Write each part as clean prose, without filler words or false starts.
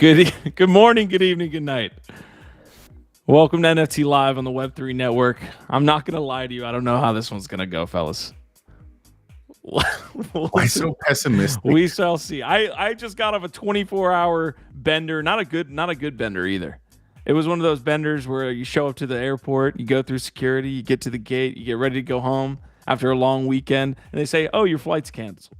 Good morning, good evening, good night. Welcome to NFT Live on the Web3 Network. I'm not going to lie to you. I don't know how this one's going to go, fellas. Why so pessimistic? We shall see. I just got off a 24-hour bender. Not a good bender either. It was one of those benders where you show up to the airport, you go through security, you get to the gate, you get ready to go home after a long weekend, and they say, "Oh, your flight's canceled."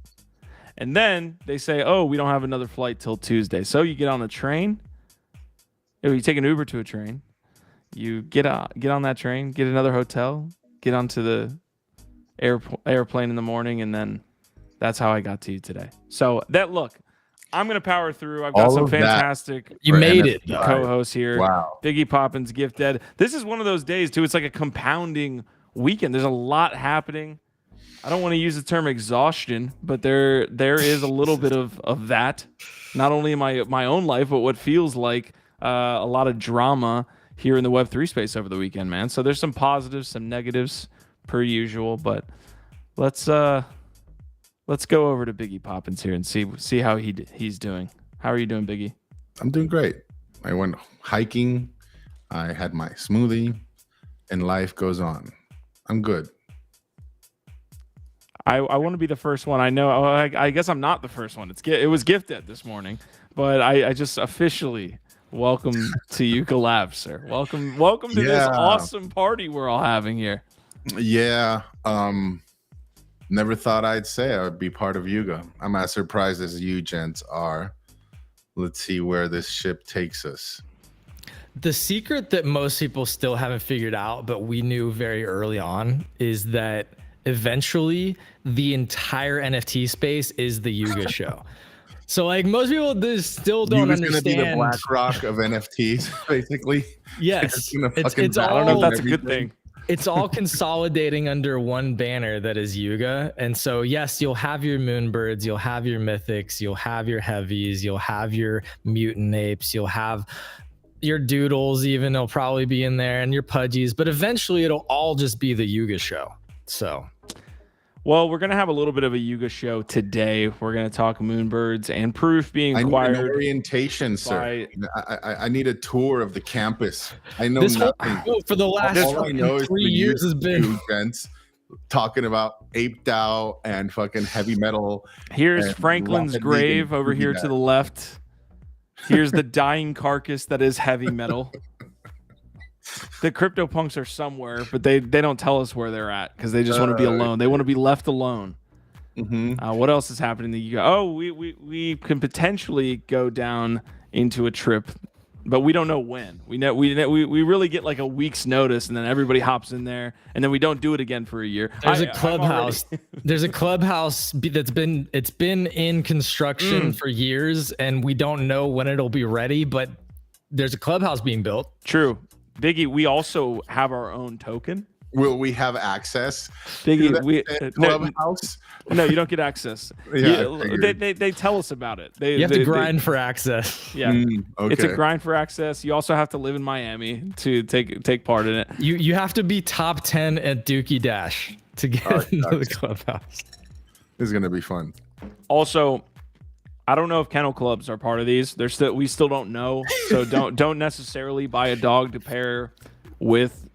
And then they say, "Oh, we don't have another flight till Tuesday." So you get on a train, or you take an Uber to a train. You get on that train, get another hotel, get onto the airplane in the morning, and then that's how I got to you today. So I'm gonna power through. I've got All some of that fantastic You made it. co-hosts here. Wow. Biggie Poppins, Gift Dead. This is one of those days too. It's like a compounding weekend. There's a lot happening. I don't want to use the term exhaustion, but there is a little bit of that. Not only in my own life, but what feels like a lot of drama here in the Web3 space over the weekend, man. So there's some positives, some negatives, per usual. But let's go over to Biggie Poppins here and see how he's doing. How are you doing, Biggie? I'm doing great. I went hiking. I had my smoothie, and life goes on. I'm good. I want to be the first one. I know. I guess I'm not the first one. It was gifted this morning, but I just officially welcome to Yuga Labs, sir. Welcome to this awesome party we're all having here. Yeah. Never thought I'd say I would be part of Yuga. I'm as surprised as you gents are. Let's see where this ship takes us. The secret that most people still haven't figured out, but we knew very early on, is that eventually the entire NFT space is the Yuga show. So like most people still don't Yuga's understand. Gonna be the BlackRock of NFTs, basically. Yes, I it's all. don't know if that's a good thing. It's all consolidating under one banner that is Yuga. And so, yes, you'll have your Moonbirds, you'll have your Mythics, you'll have your Heavies, you'll have your Mutant Apes, you'll have your Doodles, even they'll probably be in there, and your Pudgies. But eventually, it'll all just be the Yuga show. So, well, we're gonna have a little bit of a Yuga show today. We're gonna talk Moonbirds and proof being acquired. I need an orientation, sir. I need a tour of the campus. I know this nothing. for the last All I know is 3 years has been events talking about Ape DAO and fucking heavy metal. Here's Franklin's grave over here to the left. Here's the dying carcass that is heavy metal. The CryptoPunks are somewhere, but they don't tell us where they're at because they just want to be alone. They want to be left alone. Mm-hmm. What else is happening? We can potentially go down into a trip, but we don't know when. We really get like a week's notice, and then everybody hops in there, and then we don't do it again for a year. There's a clubhouse. There's a clubhouse that's been in construction for years, and we don't know when it'll be ready. But there's a clubhouse being built. True. Biggie, we also have our own token. Will we have access? Biggie, clubhouse? No, you don't get access. They tell us about it. You have to grind for access. Yeah, okay. It's a grind for access. You also have to live in Miami to take part in it. You have to be top 10 at Dookie Dash to get into the clubhouse. This is gonna be fun. Also, I don't know if kennel clubs are part of these. We still don't know. So don't necessarily buy a dog to pair with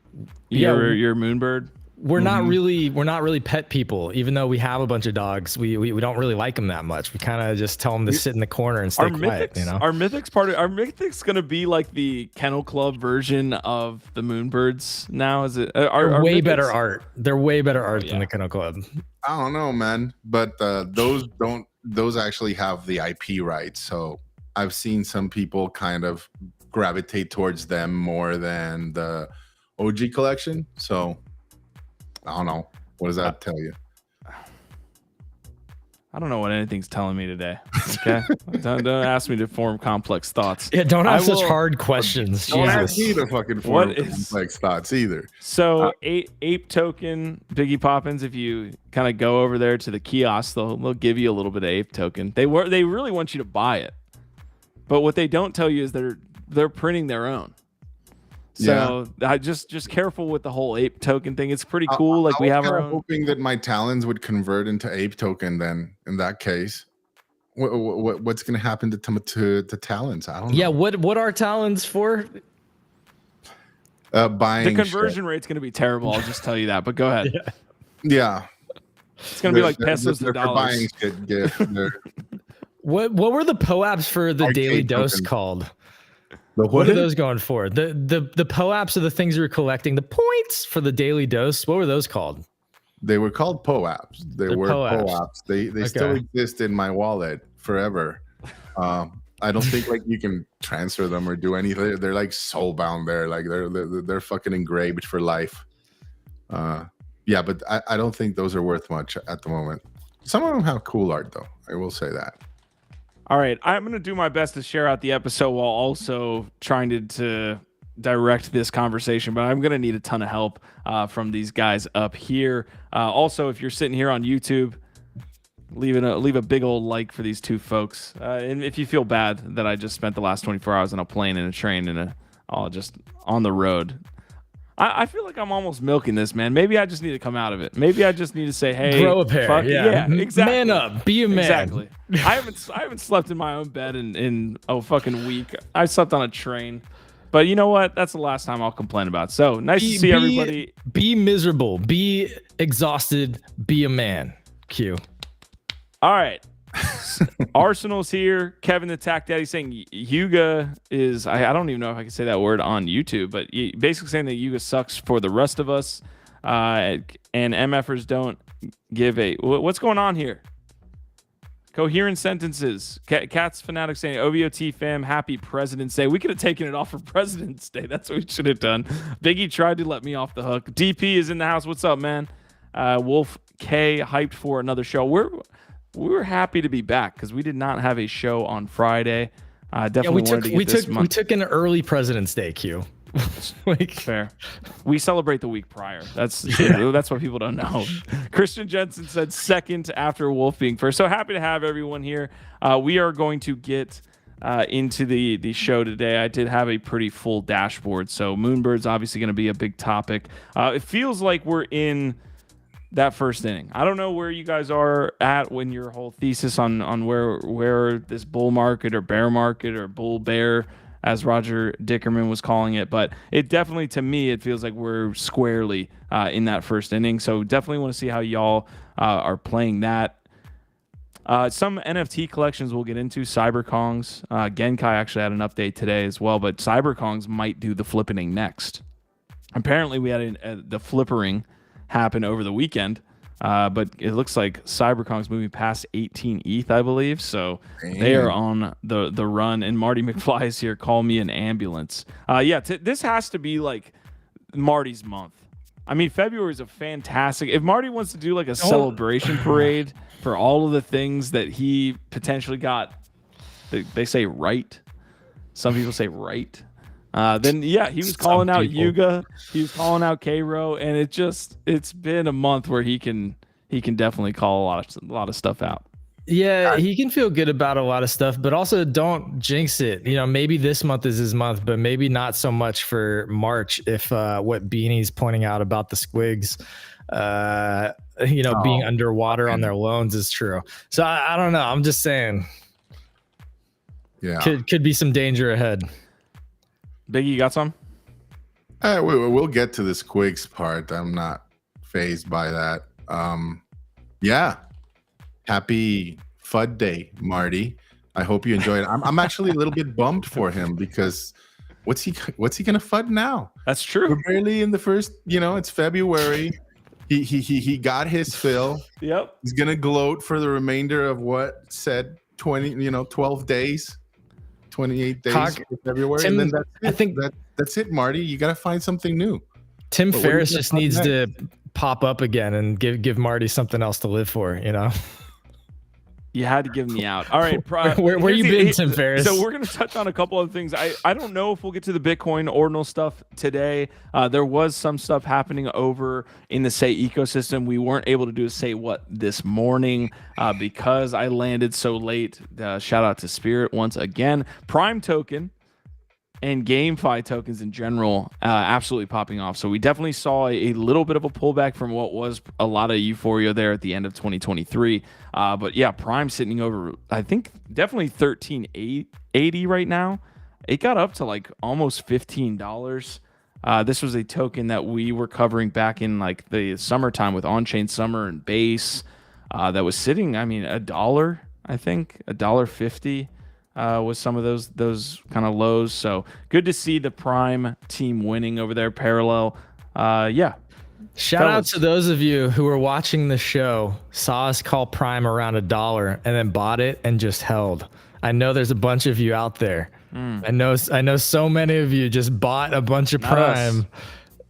your Moonbird. We're not really pet people, even though we have a bunch of dogs. We don't really like them that much. We kind of just tell them to sit in the corner and stay quiet. Mythics, Are Mythics going to be like the kennel club version of the Moonbirds now? Is it? They're way better art. They're way better art than the kennel club. I don't know, man, but those actually have the IP rights. So I've seen some people kind of gravitate towards them more than the OG collection. So I don't know. What does that tell you? I don't know what anything's telling me today. Okay, don't ask me to form complex thoughts. Yeah, don't ask such hard questions. Don't ask me to fucking form complex thoughts either. So ape token, Biggie Poppins. If you kind of go over there to the kiosk, they'll give you a little bit of ape token. They really want you to buy it, but what they don't tell you is they're printing their own. So I just careful with the whole ape token thing. It's pretty cool. Like we have our own. Hoping that my talons would convert into ape token. Then in that case, what's going to happen to talents? I don't know. Yeah, what are talents for? Buying The conversion rate's going to be terrible. I'll just tell you that. But go ahead. Yeah. It's going to be like pesos to dollars. Buying shit gift. What were the POAPs for the daily dose tokens. called? What are those going for? The POAPs are the things you're collecting. The points for the daily dose. What were those called? They were called POAPs. They're POAPs. POAPs. They still exist in my wallet forever. I don't think like you can transfer them or do anything. They're like soul bound there. Like they're fucking engraved for life. Yeah, but I don't think those are worth much at the moment. Some of them have cool art though. I will say that. All right, I'm going to do my best to share out the episode while also trying to direct this conversation, but I'm going to need a ton of help from these guys up here. Also, if you're sitting here on YouTube, leave a big old like for these two folks. And if you feel bad that I just spent the last 24 hours on a plane and a train and just on the road, I feel like I'm almost milking this, man. Maybe I just need to come out of it. Maybe I just need to say, hey, grow a pair. Yeah, exactly. Man up, be a man. Exactly. I haven't slept in my own bed in a fucking week. I slept on a train. But you know what? That's the last time I'll complain about. So nice to see everybody. Be miserable. Be exhausted. Be a man. Q. All right. Arsenal's here. Kevin the Tack Daddy saying Yuga is, I don't even know if I can say that word on YouTube, but basically saying that Yuga sucks for the rest of us. And MFers don't give a, what's going on here? Coherent sentences. Cats Fanatic saying OVOT fam, happy President's Day. We could have taken it off for President's Day. That's what we should have done. Biggie tried to let me off the hook. DP is in the house. What's up, man? Wolf K hyped for another show. We were happy to be back because we did not have a show on Friday. Definitely wanted to get this month. We took an early President's Day, Q. Fair. We celebrate the week prior. That's what people don't know. Christian Jensen said second after Wolf being first. So happy to have everyone here. We are going to get into the show today. I did have a pretty full dashboard. So Moonbirds obviously going to be a big topic. It feels like we're in that first inning. I don't know where you guys are at when your whole thesis on where this bull market or bear market or bull bear, as Roger Dickerman was calling it, but it definitely, to me, it feels like we're squarely in that first inning. So definitely want to see how y'all are playing that. Some NFT collections we'll get into. Cyberkongs. Genkai actually had an update today as well, but Cyberkongs might do the flippening next. Apparently, we had the flippering happen over the weekend, but it looks like Cyberkongs moving past 18 ETH, I believe. So they are on the run. And Marty McFly is here. Call me an ambulance. This has to be like Marty's month. I mean, February is a fantastic. If Marty wants to do like a celebration parade for all of the things that he potentially got, they say right. Some people say right. Then he was calling out Yuga, he was calling out K-Ro, and it's been a month where he can definitely call a lot of stuff out. Yeah, he can feel good about a lot of stuff, but also don't jinx it. You know, maybe this month is his month, but maybe not so much for March if what Beanie's pointing out about the squigs being underwater on their loans is true. So I don't know. I'm just saying. Yeah. Could be some danger ahead. Biggie, you got some? We'll get to the squigs part. I'm not fazed by that. Happy FUD Day, Marty. I hope you enjoyed it. I'm actually a little bit bummed for him because what's he gonna FUD now? That's true. We're barely in the first. It's February. He got his fill. Yep. He's gonna gloat for the remainder of what said 12 days. 28 days of February, Tim, and then that's it. I think that's it, Marty. You got to find something new. Tim Ferriss just needs to pop up again and give Marty something else to live for. You had to give me out. All right. Where you been, Tim Ferriss? So we're going to touch on a couple of things. I don't know if we'll get to the Bitcoin ordinal stuff today. There was some stuff happening over in the SEI ecosystem. We weren't able to do a SEI What this morning because I landed so late. Shout out to Spirit once again. Prime token and GameFi tokens in general absolutely popping off. So we definitely saw a little bit of a pullback from what was a lot of euphoria there at the end of 2023. But yeah, Prime sitting over, I think, definitely 13.80 right now. It got up to like almost $15. This was a token that we were covering back in like the summertime with on-chain summer and base. That was sitting, I mean, $1, I think, $1.50. Was some of those kind of lows. So good to see the Prime team winning over there. Parallel. Yeah. Shout out to those of you who were watching the show, saw us call Prime around $1 and then bought it and just held. I know there's a bunch of you out there. I know so many of you just bought a bunch of Prime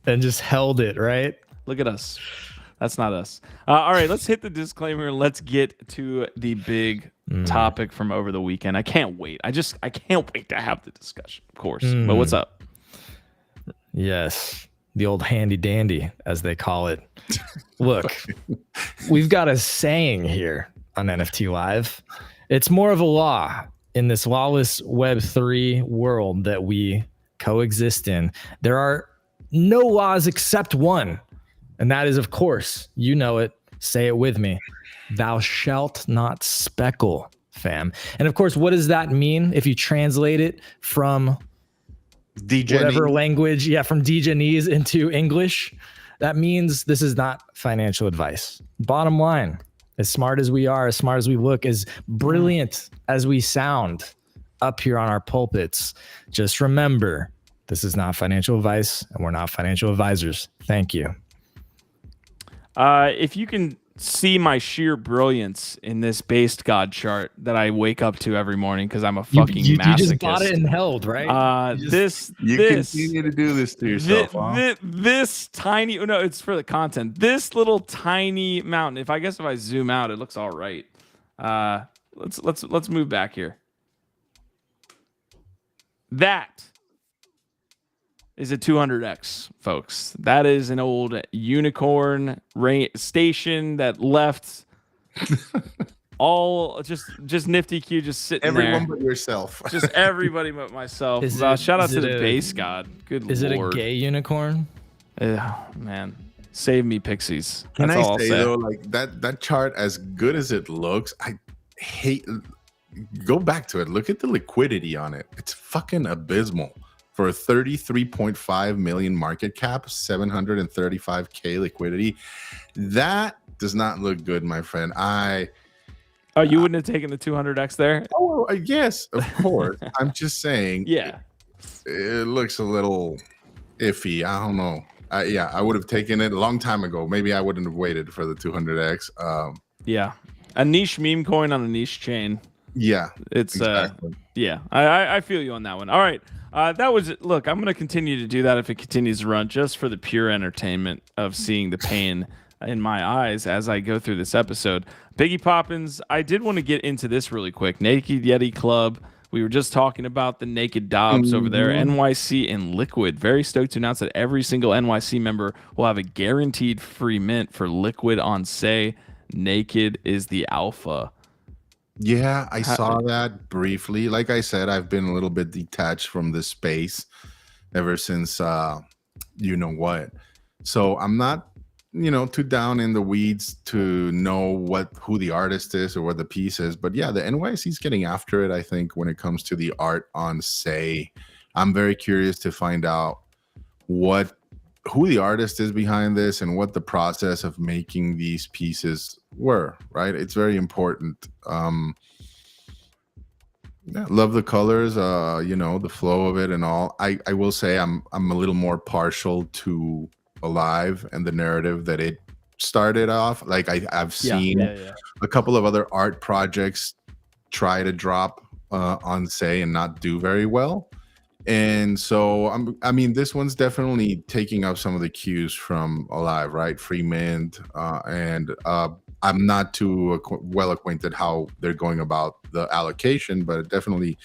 and just held it, right? Look at us. That's not us. All right, let's hit the disclaimer and let's get to the big topic from over the weekend. I can't wait. I can't wait to have the discussion, of course. But what's up? Yes, the old handy dandy, as they call it. Look, we've got a saying here on NFT Live. It's more of a law in this lawless Web3 world that we coexist in. There are no laws except one. And that is, of course, you know it. Say it with me. Thou shalt not speckle, fam. And of course, what does that mean if you translate it from whatever language? Yeah, from Dijonese into English. That means this is not financial advice. Bottom line, as smart as we are, as smart as we look, as brilliant as we sound up here on our pulpits, just remember, this is not financial advice and we're not financial advisors. Thank you. If you can see my sheer brilliance in this based God chart that I wake up to every morning because I'm a fucking masochist. You just bought it and held, right? You continue to do this to yourself. This tiny, no, it's for the content. This little tiny mountain. If I zoom out, it looks all right. Let's move back here. That is a 200x, folks. That is an old unicorn station that left all just nifty Q just sitting there. Everyone but yourself. Just everybody but myself. Shout out to the base god. Good lord. Is it a gay unicorn? Man, save me, pixies. Can I say though, like that chart, as good as it looks, I hate. Go back to it. Look at the liquidity on it. It's fucking abysmal. For a 33.5 million market cap, 735K liquidity. That does not look good, my friend. You wouldn't have taken the 200x there? Oh, yes, of course. I'm just saying. Yeah. It looks a little iffy. I don't know. I would have taken it a long time ago. Maybe I wouldn't have waited for the 200x. Yeah. A niche meme coin on a niche chain. Yeah. It's exactly. Yeah. I feel you on that one. All right. That was it. Look, I'm going to continue to do that if it continues to run, just for the pure entertainment of seeing the pain in my eyes as I go through this episode. Biggie Poppins, I did want to get into this really quick. Naked Yeti Club. We were just talking about the Naked Dobbs over there. NYC and Liquid. Very stoked to announce that every single NYC member will have a guaranteed free mint for Liquid on SEI. Naked is the alpha. Yeah, I saw that briefly. Like I said, I've been a little bit detached from this space ever since you know what. So I'm not, too down in the weeds to know who the artist is or what the piece is. But yeah, the NYC's getting after it, I think, when it comes to the art on SEI. I'm very curious to find out who the artist is behind this and what the process of making these pieces were, right? It's very important. Love the colors, the flow of it and all. I will say I'm a little more partial to Alive and the narrative that it started off. Like I've seen a couple of other art projects try to drop on SEI and not do very well. And so, this one's definitely taking up some of the cues from Alive, right? Free mint, and I'm not too well acquainted how they're going about the allocation, but definitely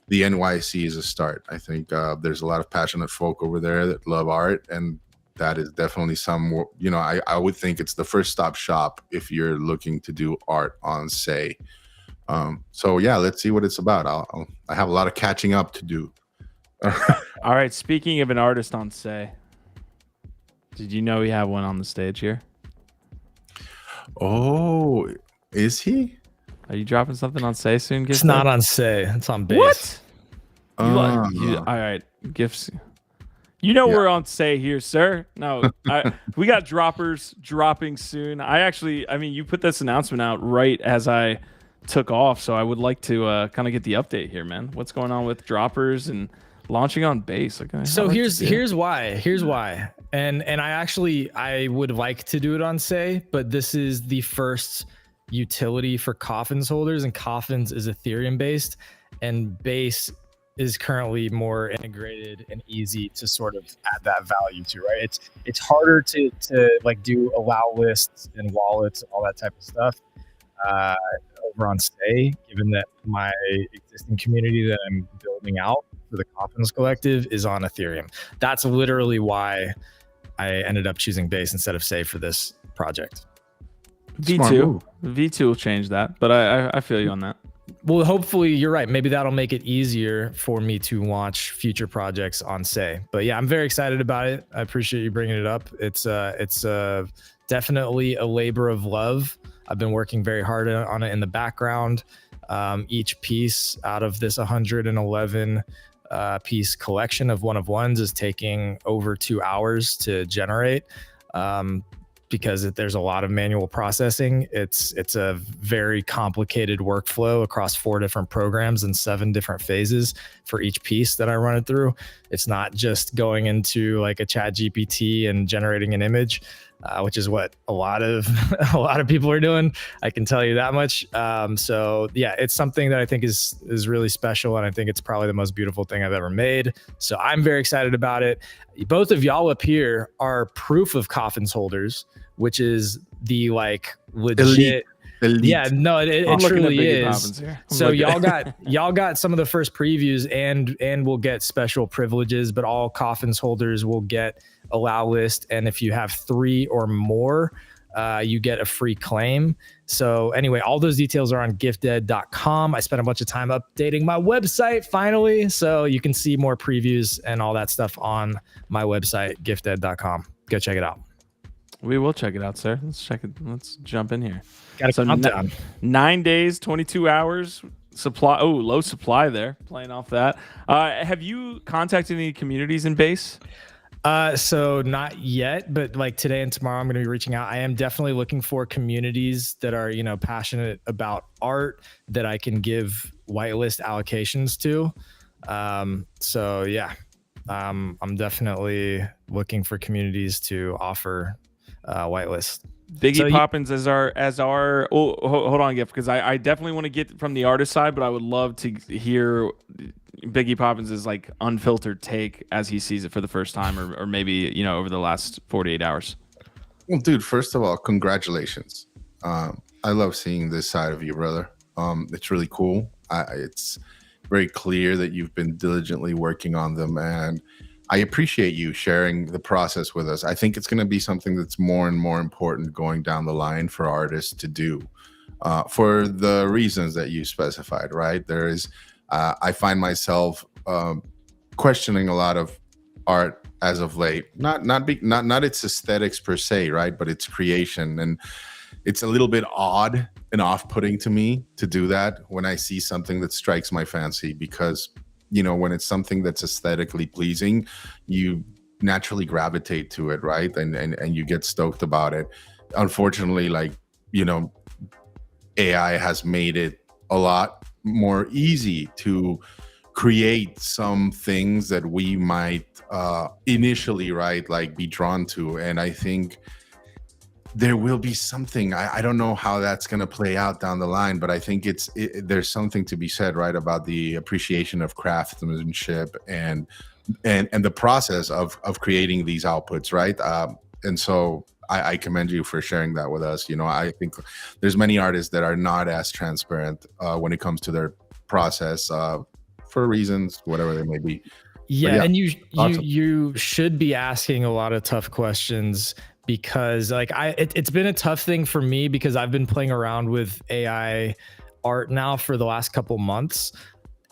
the NYC is a start. I think there's a lot of passionate folk over there that love art, and that is definitely I would think it's the first stop shop if you're looking to do art on SEI. So yeah, let's see what it's about. I have a lot of catching up to do. All right. Speaking of an artist on Say, did you know we have one on the stage here? Oh, is he? Are you dropping something on Say soon? It's not on Say. It's on Base. What? All right. Gifts. You know we're on Say here, sir. No, we got droppers dropping soon. I mean, you put this announcement out right as I took off, so I would like to kind of get the update here, man. What's going on with droppers and launching on Base? Okay, so here's why. And I would like to do it on Say, but this is the first utility for Coffins holders, and Coffins is Ethereum based, and Base is currently more integrated and easy to sort of add that value to, right? It's harder to like do allow lists and wallets and all that type of stuff over on Say, given that my existing community that I'm building out for the Coffins Collective is on Ethereum. That's literally why I ended up choosing Base instead of Say for this project. V2 will change that, but I feel you on that. Well, hopefully you're right. Maybe that'll make it easier for me to launch future projects on Say. But yeah, I'm very excited about it. I appreciate you bringing it up. It's definitely a labor of love. I've been working very hard on it in the background. Each piece out of this 111 piece collection of one of ones is taking over 2 hours to generate. Because there's a lot of manual processing. It's a very complicated workflow across 4 different programs and 7 different phases for each piece that I run it through. It's not just going into like a chat GPT and generating an image, which is what a lot of people are doing. I can tell you that much. So yeah, it's something that I think is really special, and I think it's probably the most beautiful thing I've ever made. So I'm very excited about it. Both of y'all up here are proof of Coffins holders, which is the like legit. Elite. Yeah, no, it truly is. So y'all got some of the first previews, and will get special privileges, but all Coffins holders will get allow list, and if you have 3 or more, you get a free claim. So anyway, all those details are on giftdead.com. I spent a bunch of time updating my website finally, so you can see more previews and all that stuff on my website, giftdead.com. Go check it out. We will check it out, sir. Let's check it. Let's jump in here. Got a countdown. 9 days, 22 hours supply. Oh, low supply there. Playing off that. Have you contacted any communities in Base? So not yet, but like today and tomorrow, I'm going to be reaching out. I am definitely looking for communities that are, passionate about art that I can give whitelist allocations to. So yeah, I'm definitely looking for communities to offer whitelist. Biggie Poppins as our hold on, Gift, because I definitely want to get from the artist side, but I would love to hear Biggie Poppins' like unfiltered take as he sees it for the first time, or maybe over the last 48 hours. Well, dude, first of all, congratulations. I love seeing this side of you, brother. It's really cool. It's very clear that you've been diligently working on them, and I appreciate you sharing the process with us. I think it's going to be something that's more and more important going down the line for artists to do, for the reasons that you specified, right? There is, I find myself questioning a lot of art as of late, not its aesthetics per se, right? But its creation, and it's a little bit odd and off-putting to me to do that when I see something that strikes my fancy, because when it's something that's aesthetically pleasing, you naturally gravitate to it, right? And you get stoked about it. Unfortunately, AI has made it a lot more easy to create some things that we might initially, right, like be drawn to. And I think there will be something, I don't know how that's going to play out down the line, but I think there's something to be said, right, about the appreciation of craftsmanship and the process of creating these outputs, right? And so I commend you for sharing that with us. I think there's many artists that are not as transparent when it comes to their process for reasons, whatever they may be. Yeah, and you should be asking a lot of tough questions, because it's been a tough thing for me, because I've been playing around with AI art now for the last couple months,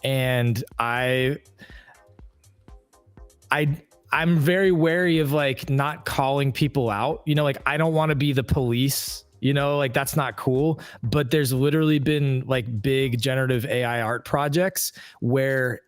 and I'm very wary of like not calling people out, you know, like I don't want to be the police, you know, like that's not cool. But there's literally been like big generative AI art projects where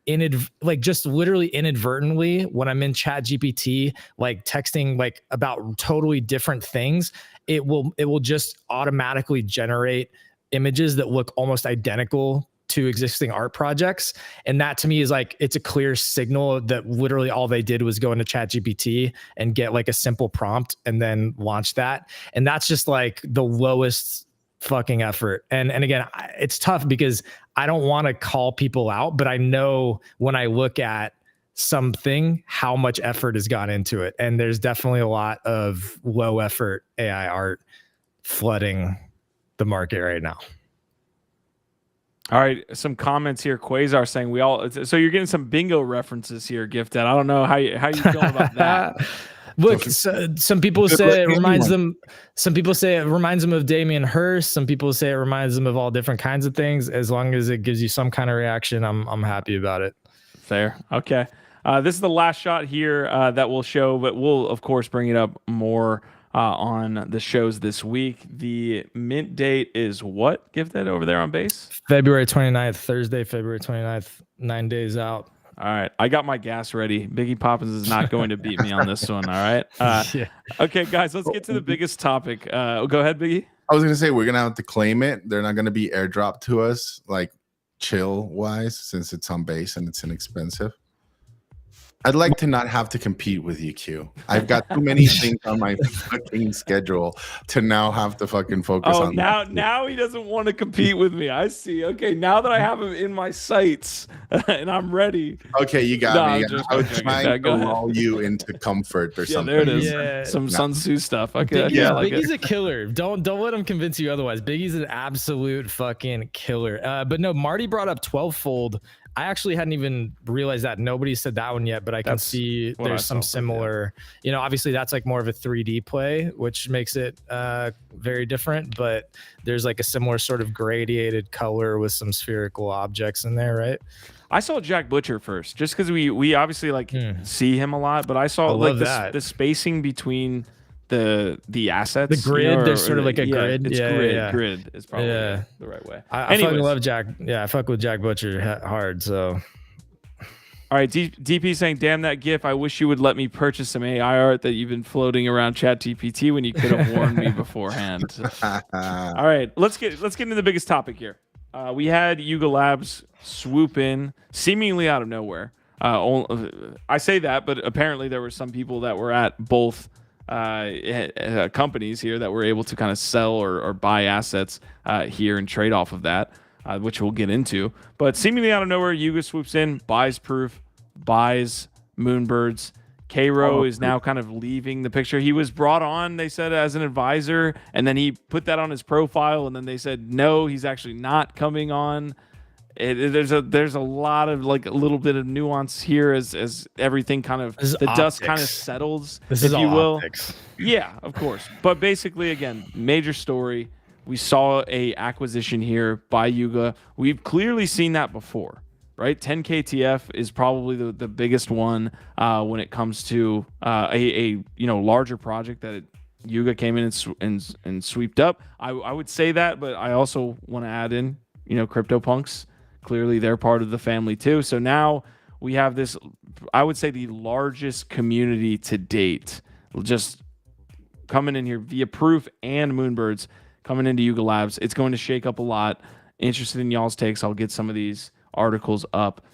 like just literally inadvertently when I'm in Chat GPT, like texting like about totally different things, it will just automatically generate images that look almost identical to existing art projects. And that to me is like, it's a clear signal that literally all they did was go into Chat GPT and get like a simple prompt and then launch that. And that's just like the lowest fucking effort. And again, it's tough because I don't want to call people out, but I know when I look at something, how much effort has gone into it. And there's definitely a lot of low effort AI art flooding the market right now. All right, some comments here. Quasar saying we all. So you're getting some bingo references here, Gifted. I don't know how you feel about that. Look, some people say it reminds them. Some people say it reminds them of Damien Hirst. Some people say it reminds them of all different kinds of things. As long as it gives you some kind of reaction, I'm happy about it. Fair. Okay. This is the last shot here that we'll show, but we'll of course bring it up more on the shows this week. The mint date is what? Gifted over there on base? February 29th, Thursday, February 29th, 9 days out. All right. I got my gas ready. Biggie Poppins is not going to beat me on this one. All right. Yeah. Okay, guys, let's get to the biggest topic. Go ahead, Biggie. I was going to say, we're going to have to claim it. They're not going to be airdropped to us, like chill wise, since it's on base and it's inexpensive. I'd like to not have to compete with you, Q. I've got too many things on my fucking schedule to now have to fucking focus on. Now he doesn't want to compete with me. I see. Okay, now that I have him in my sights and I'm ready. Okay, you got me. I was trying to lull you into comfort or something. There it is. Yeah. Some Sun Tzu stuff. Okay, Biggie's a killer. Don't let him convince you otherwise. Biggie's an absolute fucking killer. But no, Marty brought up 12-fold. I actually hadn't even realized that. Nobody said that one yet, but I can see there's some similar, you know, obviously that's like more of a 3D play, which makes it very different, but there's like a similar sort of gradiated color with some spherical objects in there, right? I saw Jack Butcher first, just because we obviously like see him a lot, but I saw like the spacing between the assets, the grid. You know, there's sort of like a grid. It's grid is probably the right way. I fucking love Jack. Yeah, I fuck with Jack Butcher hard. So, all right, DP saying, "Damn that GIF! I wish you would let me purchase some AI art that you've been floating around ChatGPT when you could have warned me beforehand." All right, let's get into the biggest topic here. We had Yuga Labs swoop in seemingly out of nowhere. I say that, but apparently there were some people that were at both companies here that were able to kind of sell or buy assets here and trade off of that, which we'll get into. But seemingly out of nowhere, Yuga swoops in, buys Proof, buys Moonbirds. Cairo is now kind of leaving the picture. He was brought on, they said, as an advisor, and then he put that on his profile, and then they said, no, he's actually not coming on. There's a lot of like a little bit of nuance here as everything kind of dust kind of settles, if you will. Optics. Yeah, of course. But basically, again, major story. We saw a acquisition here by Yuga. We've clearly seen that before, right? 10 KTF is probably the biggest one when it comes to a larger project that Yuga came in and sweeped up. I would say that, but I also want to add in CryptoPunks. Clearly, they're part of the family too. So now we have this, I would say, the largest community to date, just coming in here via Proof and Moonbirds, coming into Yuga Labs. It's going to shake up a lot. Interested in y'all's takes. I'll get some of these articles up.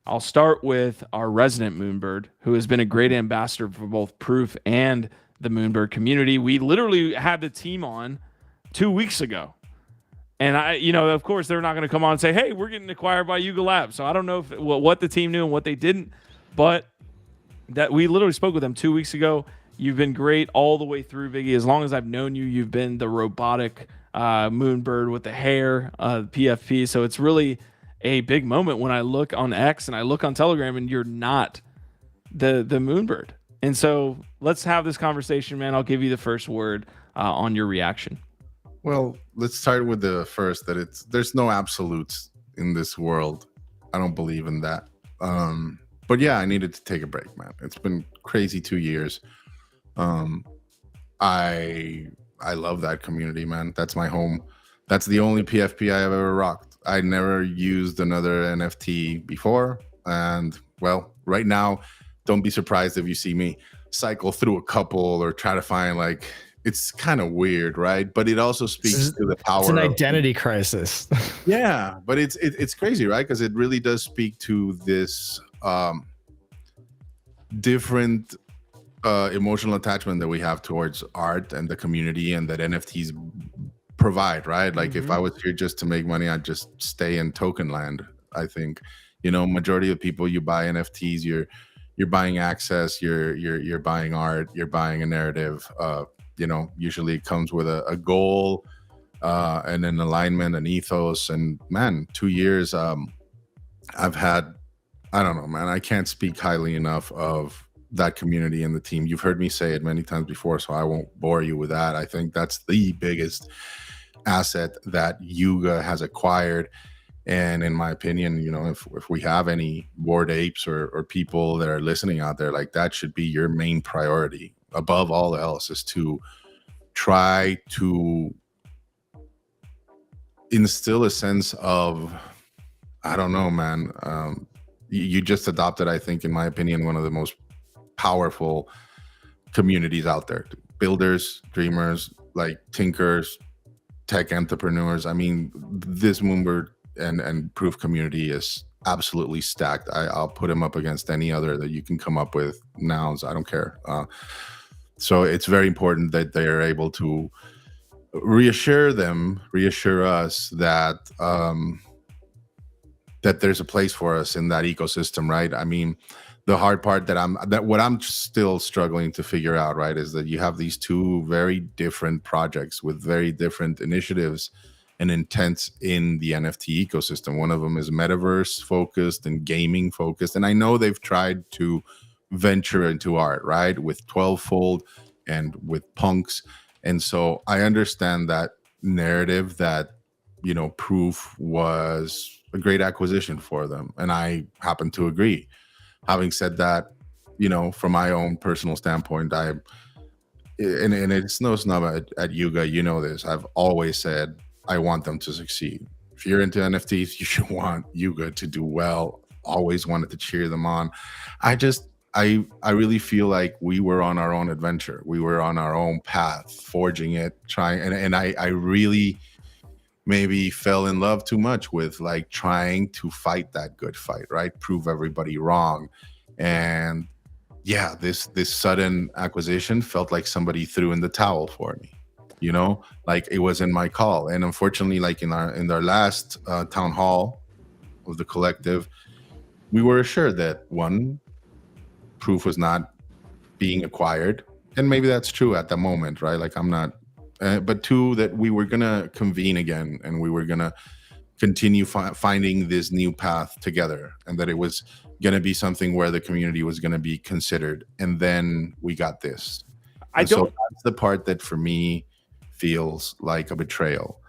I'll start with our resident Moonbird, who has been a great ambassador for both Proof and the Moonbird community. We literally had the team on 2 weeks ago. And of course, they're not going to come on and say, hey, we're getting acquired by Yuga Labs. So I don't know what the team knew and what they didn't, but that we literally spoke with them 2 weeks ago. You've been great all the way through, Biggie. As long as I've known you, you've been the robotic Moonbird with the hair, PFP. So it's really a big moment when I look on X and I look on Telegram and you're not the Moonbird. And so let's have this conversation, man. I'll give you the first word on your reaction. Well, let's start with the first, that there's no absolutes in this world. I don't believe in that. but yeah, I needed to take a break, man. It's been crazy 2 years. Um, I love that community, man. That's my home. That's the only PFP I've ever rocked. I never used another NFT before, and well, right now, don't be surprised if you see me cycle through a couple or try to find like it's kind of weird, right? But it also speaks to the power. It's an of identity crisis. yeah, but it's crazy, right? Because it really does speak to this different emotional attachment that we have towards art and the community, and that NFTs provide, right? Like if I was here just to make money, I'd just stay in token land. I think, majority of people, you buy NFTs, you're buying access, you're buying art, you're buying a narrative. Usually it comes with a goal, and an alignment, an ethos. And man, 2 years, I've had, I don't know, man, I can't speak highly enough of that community and the team. You've heard me say it many times before, so I won't bore you with that. I think that's the biggest asset that Yuga has acquired. And in my opinion, if we have any Bored Apes or people that are listening out there, like that should be your main priority above all else, is to try to instill a sense of, I don't know, man. You just adopted, I think, in my opinion, one of the most powerful communities out there. Builders, dreamers, like thinkers, tech entrepreneurs. I mean, this Moonbird and Proof community is absolutely stacked. I'll put them up against any other that you can come up with. Nouns, I don't care. So it's very important that they are able to reassure us that that there's a place for us in that ecosystem, right? I mean, the hard part what I'm still struggling to figure out, right, is that you have these two very different projects with very different initiatives and intents in the NFT ecosystem. One of them is metaverse focused and gaming focused, and I know they've tried to venture into art, right, with 12-fold and with punks. And so I understand that narrative that Proof was a great acquisition for them, and I happen to agree. Having said that, from my own personal standpoint, and it's no snub at Yuga, this. I've always said I want them to succeed. If you're into NFTs, you should want Yuga to do well. Always wanted to cheer them on. I really feel like we were on our own adventure. We were on our own path, forging it, trying, and I really maybe fell in love too much with like trying to fight that good fight, right? Prove everybody wrong. And yeah, this sudden acquisition felt like somebody threw in the towel for me, like it wasn't my call. And unfortunately, like in our last town hall of the collective, we were assured that one, Proof was not being acquired. And maybe that's true at the moment, right? Like I'm not, but two, that we were gonna convene again and we were gonna continue finding this new path together, and that it was gonna be something where the community was gonna be considered. And then we got this. So that's the part that for me feels like a betrayal.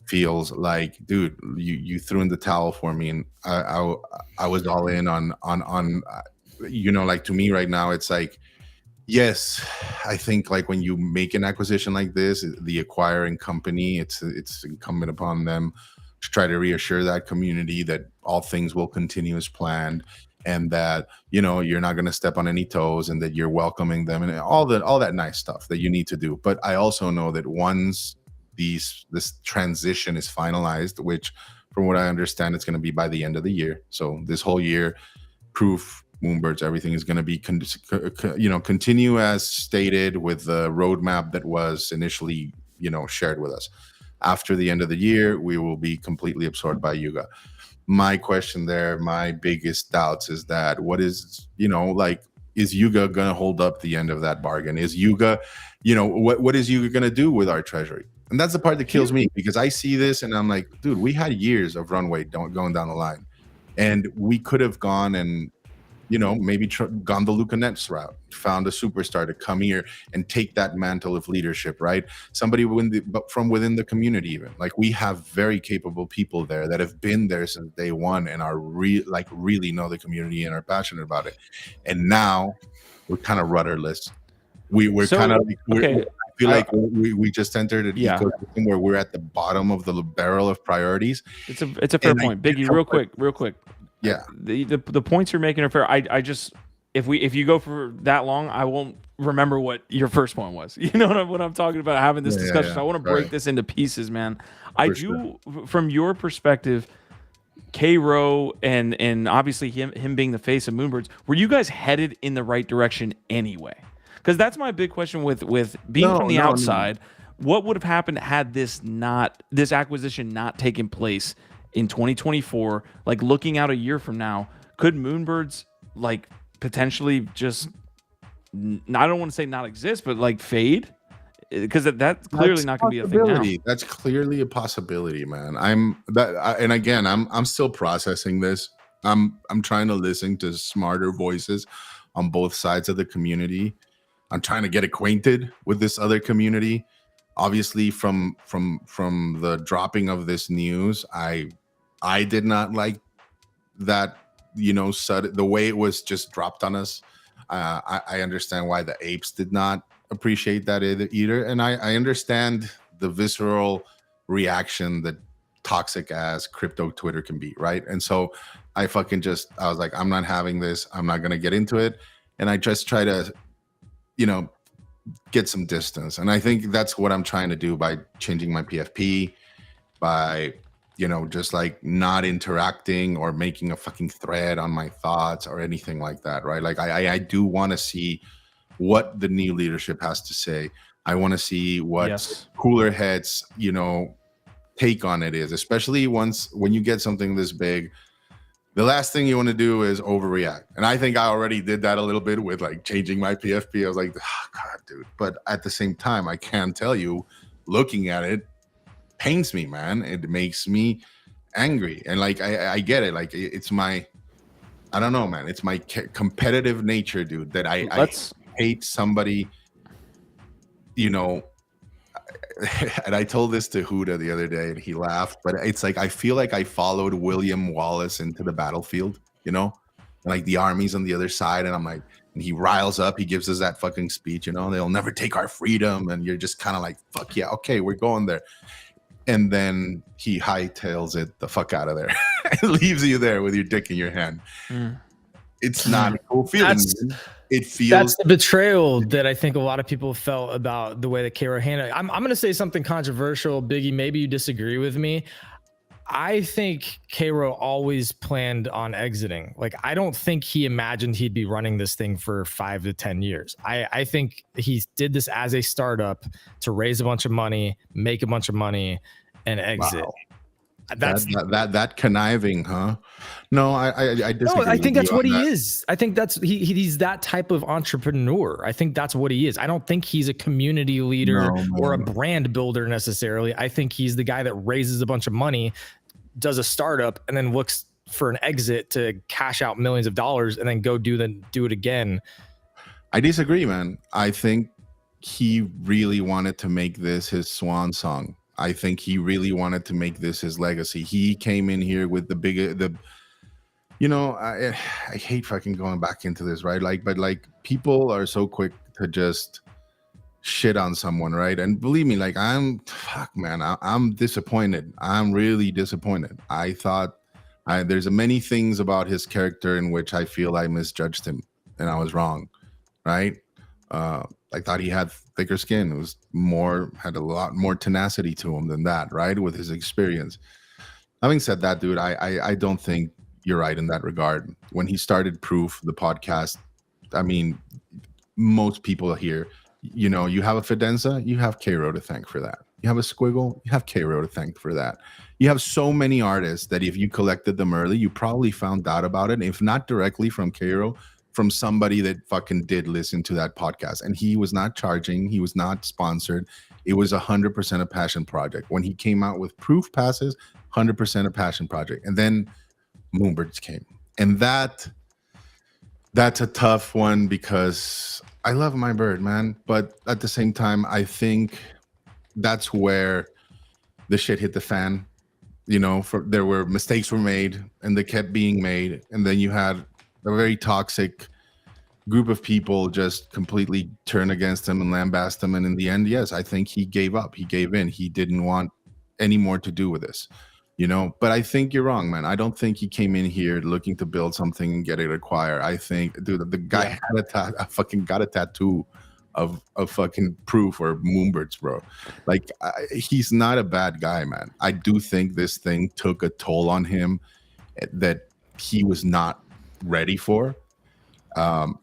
Feels like, dude, you threw in the towel for me, and I was all in on like, to me right now, it's like, yes, I think like when you make an acquisition like this, the acquiring company, it's incumbent upon them to try to reassure that community that all things will continue as planned, and that you're not going to step on any toes, and that you're welcoming them, and all that nice stuff that you need to do. But I also know that once this transition is finalized, which from what I understand, it's going to be by the end of the year. So this whole year, Proof, Moonbirds, everything is going to be continue as stated with the roadmap that was initially shared with us. After the end of the year, we will be completely absorbed by Yuga. My question there, my biggest doubts is that what is is Yuga going to hold up the end of that bargain? Is Yuga, what is Yuga going to do with our treasury? And that's the part that kills me, because I see this and I'm like, dude, we had years of runway going down the line, and we could have gone and maybe gone the Luca Nets route, found a superstar to come here and take that mantle of leadership, right? Somebody from within the community, even. Like, we have very capable people there that have been there since day one and are really know the community and are passionate about it. And now we're kind of rudderless. We're kind of okay. I feel like we just entered an ecosystem where we're at the bottom of the barrel of priorities. It's a fair point, Biggie. Real quick. Yeah. The points you're making are fair. I just, if you go for that long, I won't remember what your first point was. You know what I'm talking about, having this discussion. Yeah. So I want to break this into pieces, man. From your perspective, K-Ro and obviously him being the face of Moonbirds, were you guys headed in the right direction anyway? Because that's my big question with being from the outside. What would have happened had this acquisition not taken place in 2024? Like, looking out a year from now, could Moonbirds like potentially just, I don't want to say not exist, but like fade? Because that's clearly not going to be a thing now. That's clearly a possibility, man. And again, I'm still processing this. I'm trying to listen to smarter voices on both sides of the community. I'm trying to get acquainted with this other community. Obviously, from the dropping of this news, I did not like that, the way it was just dropped on us. I understand why the apes did not appreciate that either. And I understand the visceral reaction that toxic as crypto Twitter can be, right? And so I was like, I'm not having this. I'm not going to get into it. And I just try to, get some distance. And I think that's what I'm trying to do by changing my PFP, by, just like not interacting or making a fucking thread on my thoughts or anything like that, right? Like, I do want to see what the new leadership has to say. I want to see what cooler heads, take on it is, especially when you get something this big. The last thing you want to do is overreact. And I think I already did that a little bit with like changing my PFP. I was like, oh, God, dude. But at the same time, I can tell you, looking at it pains me, man. It makes me angry. And like, I get it. Like, it's my, I don't know, man. It's my competitive nature, dude, that I hate somebody, and I told this to Huda the other day and he laughed, but it's like, I feel like I followed William Wallace into the battlefield, and like the army's on the other side. And I'm like, and he riles up, he gives us that fucking speech, they'll never take our freedom. And you're just kind of like, fuck yeah. Okay. We're going there. And then he hightails it the fuck out of there and leaves you there with your dick in your hand. It's not a cool feeling. That's the betrayal that I think a lot of people felt about the way that K-Ro handled it. I'm going to say something controversial, Biggie. Maybe you disagree with me. I think K-Ro always planned on exiting. Like, I don't think he imagined he'd be running this thing for 5 to 10 years. I think he did this as a startup to raise a bunch of money, make a bunch of money, and exit. Wow. That's that conniving, huh? No, I disagree. No, I think that's what he is. I think that's he's that type of entrepreneur. I think that's what he is. I don't think he's a community leader or a brand builder necessarily. I think he's the guy that raises a bunch of money, does a startup, and then looks for an exit to cash out millions of dollars and then go do it again. I disagree, man. I think he really wanted to make this his swan song. I think he really wanted to make this his legacy. He came in here with I hate fucking going back into this, right? Like, but like, people are so quick to just shit on someone, right? And believe me, like, I'm disappointed. I'm really disappointed. I thought there's many things about his character in which I feel I misjudged him and I was wrong, right? I thought he had thicker skin. It was had a lot more tenacity to him than that, right? With his experience. Having said that, dude, I don't think you're right in that regard. When he started Proof, the podcast, I mean, most people here, you have a Fidenza, you have K-Ro to thank for that. You have a Squiggle, you have K-Ro to thank for that. You have so many artists that if you collected them early, you probably found out about it. If not directly from K-Ro, from somebody that fucking did listen to that podcast. And he was not charging. He was not sponsored. It was 100% a passion project. When he came out with Proof passes, 100% a passion project. And then Moonbirds came. And that That's a tough one because I love my bird, man. But at the same time, I think that's where the shit hit the fan. You know, there were mistakes were made and they kept being made. And then you had a very toxic group of people just completely turn against him and lambast him. And in the end, yes, I think he gave up. He gave in. He didn't want any more to do with this. You know, but I think you're wrong, man. I don't think he came in here looking to build something and get it acquired. I think, dude, the guy had fucking got a tattoo of fucking proof or Moonbirds, bro. Like, he's not a bad guy, man. I do think this thing took a toll on him that he was not ready for. And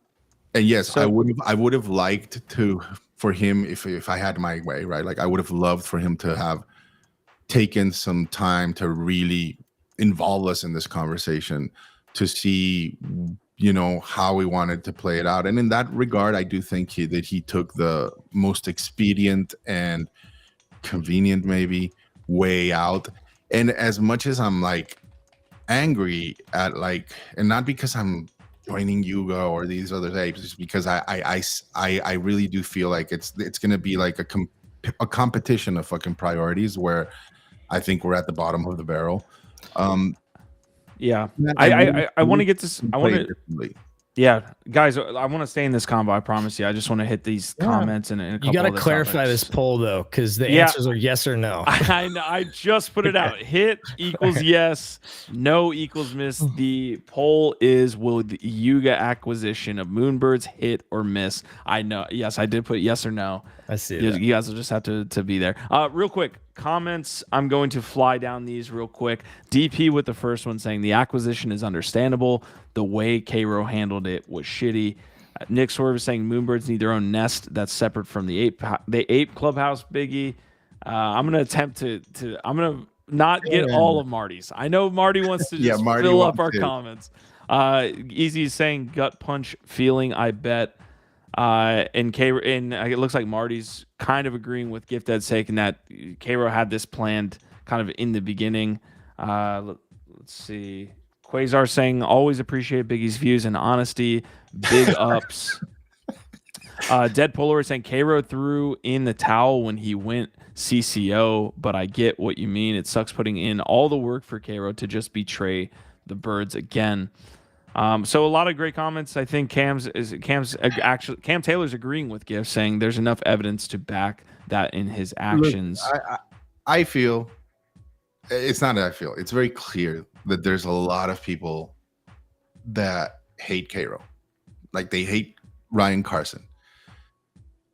yes, I would have liked for him if I had my way, right? Like, I would have loved for him to have taken some time to really involve us in this conversation to see, you know, how we wanted to play it out. And in that regard, I do think that he took the most expedient and convenient, maybe, way out. And as much as I'm like angry at, like, and not because I'm joining Yuga or these other apes, just because I really do feel like it's gonna be like a competition of fucking priorities where I think we're at the bottom of the barrel. Yeah, I want to get this. I want to. Yeah, guys, I want to stay in this combo. I promise you. I just want to hit these comments and a couple. You got to other clarify topics. this poll though, because the answers are yes or no. I know. I just put it out. Hit equals yes, no equals miss. The poll is: will the Yuga acquisition of Moonbirds hit or miss? I know. Yes, I did put yes or no. I see. You guys will just have to be there. Real quick, comments. I'm going to fly down these real quick. DP with the first one saying the acquisition is understandable. The way Cairo handled it was shitty. Nick Swerve is saying Moonbirds need their own nest that's separate from the ape clubhouse. Biggie. I'm gonna attempt to. I'm gonna not get all of Marty's. I know Marty wants to just fill up our comments. Easy is saying gut punch feeling. I bet. And it looks like Marty's kind of agreeing with Gift Ed's sake, and that Cairo had this planned kind of in the beginning. Let's see. Quasar saying always appreciate Biggie's views and honesty. Big ups. Dead Polar saying Cairo threw in the towel when he went CCO, but I get what you mean. It sucks putting in all the work for Cairo to just betray the birds again. So a lot of great comments. I think Cam Taylor's agreeing with Gift, saying there's enough evidence to back that in his actions. Look, I feel it's not that I feel. It's very clear that there's a lot of people that hate Cairo. Like, they hate Ryan Carson.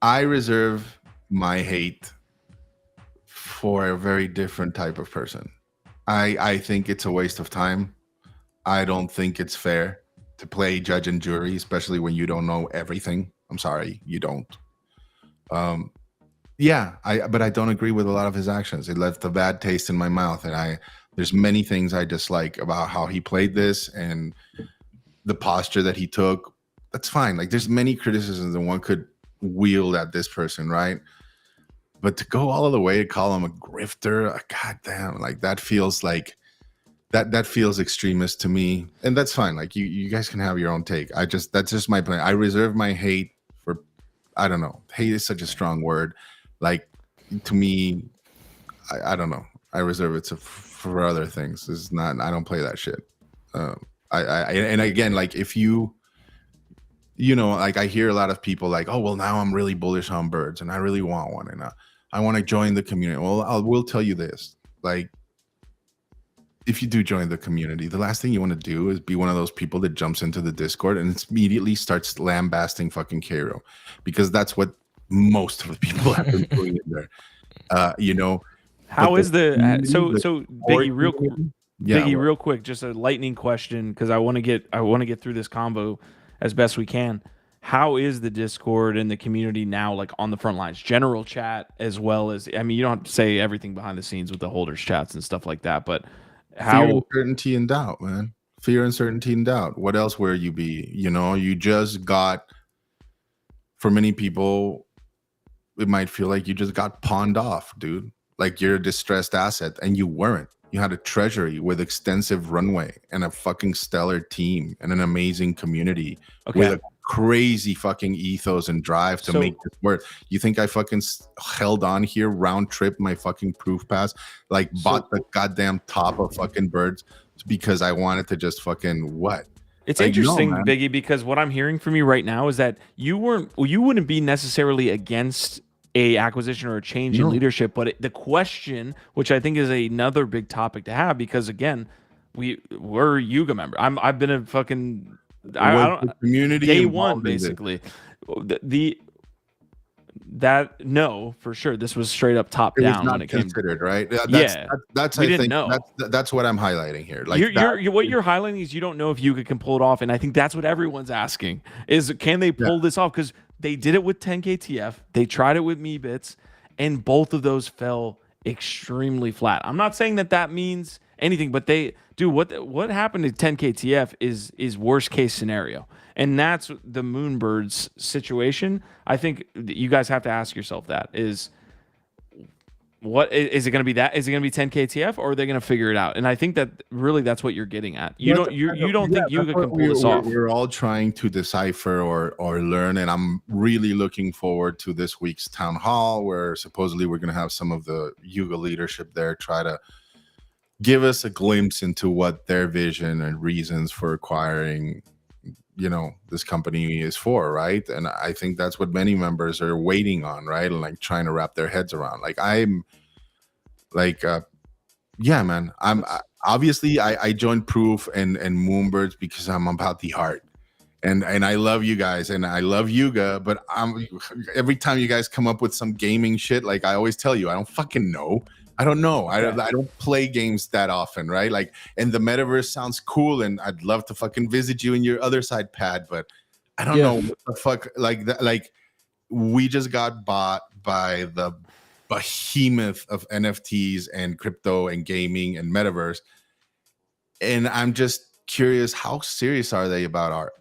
I reserve my hate for a very different type of person. I think it's a waste of time. I don't think it's fair to play judge and jury, especially when you don't know everything. I'm sorry, you don't. But I don't agree with a lot of his actions. It left a bad taste in my mouth, and there's many things I dislike about how he played this and the posture that he took. That's fine. Like, there's many criticisms that one could wield at this person, right? But to go all the way to call him a grifter, goddamn, like, that feels like that feels extremist to me, and that's fine. Like, you guys can have your own take. That's just my plan. I reserve my hate for, I don't know. Hate is such a strong word. Like, to me, I don't know. I reserve it for other things. It's not. I don't play that shit. And again, like, if you know, like, I hear a lot of people like, oh, well, now I'm really bullish on birds and I really want one and I want to join the community. Well, I will tell you this, like, if you do join the community, the last thing you want to do is be one of those people that jumps into the Discord and immediately starts lambasting fucking Cairo, because that's what most of the people have been doing in there. You know, how is so Biggie, real quick? Yeah, Biggie, real quick, just a lightning question, because I want to get through this combo as best we can. How is the Discord and the community now, like, on the front lines, general chat, as well as, I mean, you don't have to say everything behind the scenes with the holders chats and stuff like that, but how? Fear, uncertainty, and doubt, man. Fear, uncertainty, and doubt. What else will you be? You know, you just got, for many people, it might feel like you just got pawned off, dude. Like, you're a distressed asset, and you weren't. You had a treasury with extensive runway and a fucking stellar team and an amazing community with a crazy fucking ethos and drive to make this work. You think I fucking held on here, round trip my fucking proof pass, like bought the goddamn top of fucking birds because I wanted to just fucking what? It's interesting, Biggie, because what I'm hearing from you right now is that you wouldn't be necessarily against a acquisition or a change in leadership, but the question, which I think is another big topic to have, because again, we're Yuga member. I've been a fucking I don't community day one basically. No, for sure. This was straight up top down when it came considered, right? That's we I didn't think know. That's what I'm highlighting here. Like what you're highlighting is you don't know if Yuga can pull it off, and I think that's what everyone's asking is can they pull this off? Because they did it with 10KTF, they tried it with Meebits, and both of those fell extremely flat. I'm not saying that means anything, but what happened to 10KTF is worst case scenario. And that's the Moonbirds situation. I think you guys have to ask yourself that is what is it going to be? That is it going to be 10KTF, or are they going to figure it out? And I think that really that's what you're getting at. You don't think Yuga can pull this off? We're all trying to decipher or learn, and I'm really looking forward to this week's town hall, where supposedly we're going to have some of the Yuga leadership there try to give us a glimpse into what their vision and reasons for acquiring this company is for, right? And I think that's what many members are waiting on, right? And like trying to wrap their heads around. Like I'm like man, obviously I joined Proof and Moonbirds because I'm about the art, and I love you guys and I love Yuga, but every time you guys come up with some gaming shit, like I always tell you, I don't fucking know. I don't know. I don't play games that often, right? Like, and the metaverse sounds cool, and I'd love to fucking visit you in your other side pad, but I don't know what the fuck. Like that. Like, we just got bought by the behemoth of NFTs and crypto and gaming and metaverse, and I'm just curious, how serious are they about art?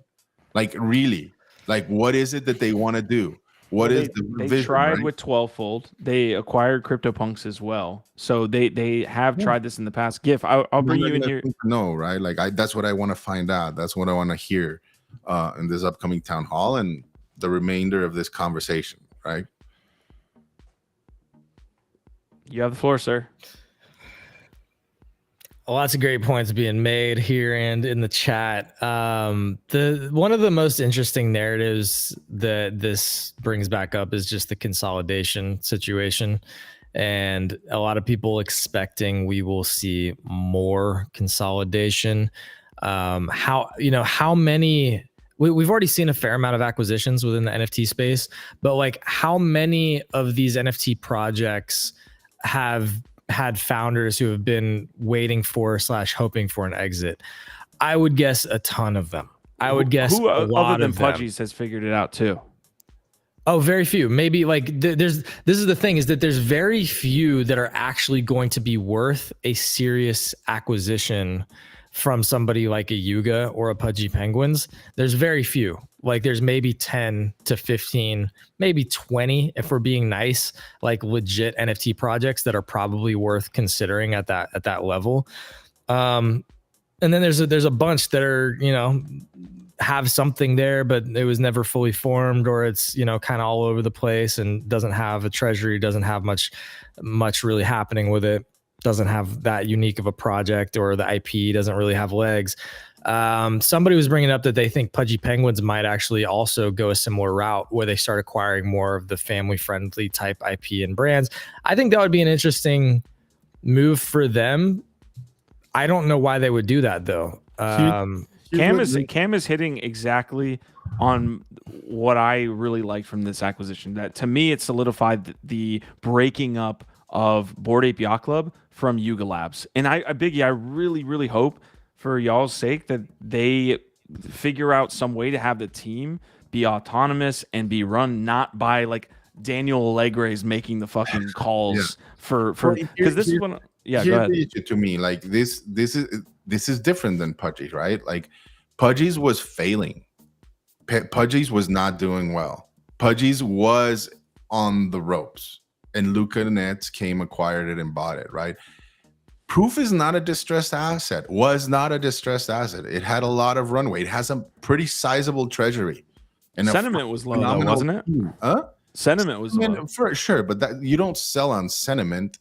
Like, really? Like, what is it that they want to do? They vision, tried right? with 12-fold. They acquired CryptoPunks as well, so they have tried this in the past. GIF, I'll bring you in here. No, right? Like that's what I want to find out. That's what I want to hear in this upcoming town hall and the remainder of this conversation. Right? You have the floor, sir. Lots of great points being made here and in the chat. One of the most interesting narratives that this brings back up is just the consolidation situation, and a lot of people expecting we will see more consolidation. How many? We've already seen a fair amount of acquisitions within the NFT space, but like how many of these NFT projects have had founders who have been waiting for / hoping for an exit? I would guess a ton of them. I would guess who a lot other than of them. Pudgies has figured it out too. Oh, very few. Maybe like this is the thing, is that there's very few that are actually going to be worth a serious acquisition from somebody like a Yuga or a Pudgy Penguins. There's very few. Like there's maybe 10 to 15, maybe 20 if we're being nice, like legit NFT projects that are probably worth considering at that level. And then there's a bunch that are, have something there, but it was never fully formed, or it's, kind of all over the place and doesn't have a treasury, doesn't have much really happening with it, doesn't have that unique of a project, or the IP doesn't really have legs. Somebody was bringing up that they think Pudgy Penguins might actually also go a similar route where they start acquiring more of the family friendly type IP and brands. I think that would be an interesting move for them. I don't know why they would do that though. Cam is hitting exactly on what I really liked from this acquisition. That to me, it solidified the breaking up of Bored Ape Yacht Club from Yuga Labs. And Biggie, I really, really hope for y'all's sake that they figure out some way to have the team be autonomous and be run not by like Daniel Allegre's making the fucking calls for because this is when go ahead. The issue to me, like this is different than Pudgy's, right? Like Pudgy's was failing. Pudgy's was not doing well. Pudgy's was on the ropes, and Luca Nets came, acquired it, and bought it, right? Proof is not a distressed asset. Was not a distressed asset. It had a lot of runway. It has a pretty sizable treasury. And Sentiment was low, though, wasn't it? Huh? Sentiment was low. For sure, but that you don't sell on sentiment.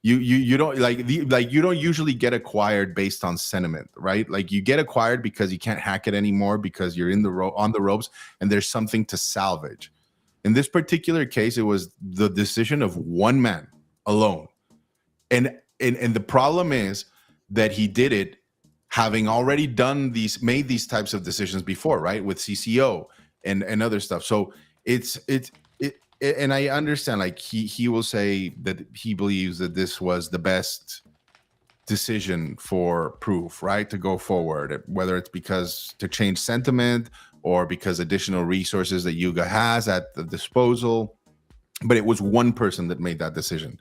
You don't you don't usually get acquired based on sentiment, right? Like you get acquired because you can't hack it anymore because you're on the ropes and there's something to salvage. In this particular case, it was the decision of one man alone, and the problem is that he did it having already made these types of decisions before, right? With CCO and other stuff. So and I understand, like he will say that he believes that this was the best decision for Proof, right, to go forward, whether it's because to change sentiment or because additional resources that Yuga has at the disposal. But it was one person that made that decision.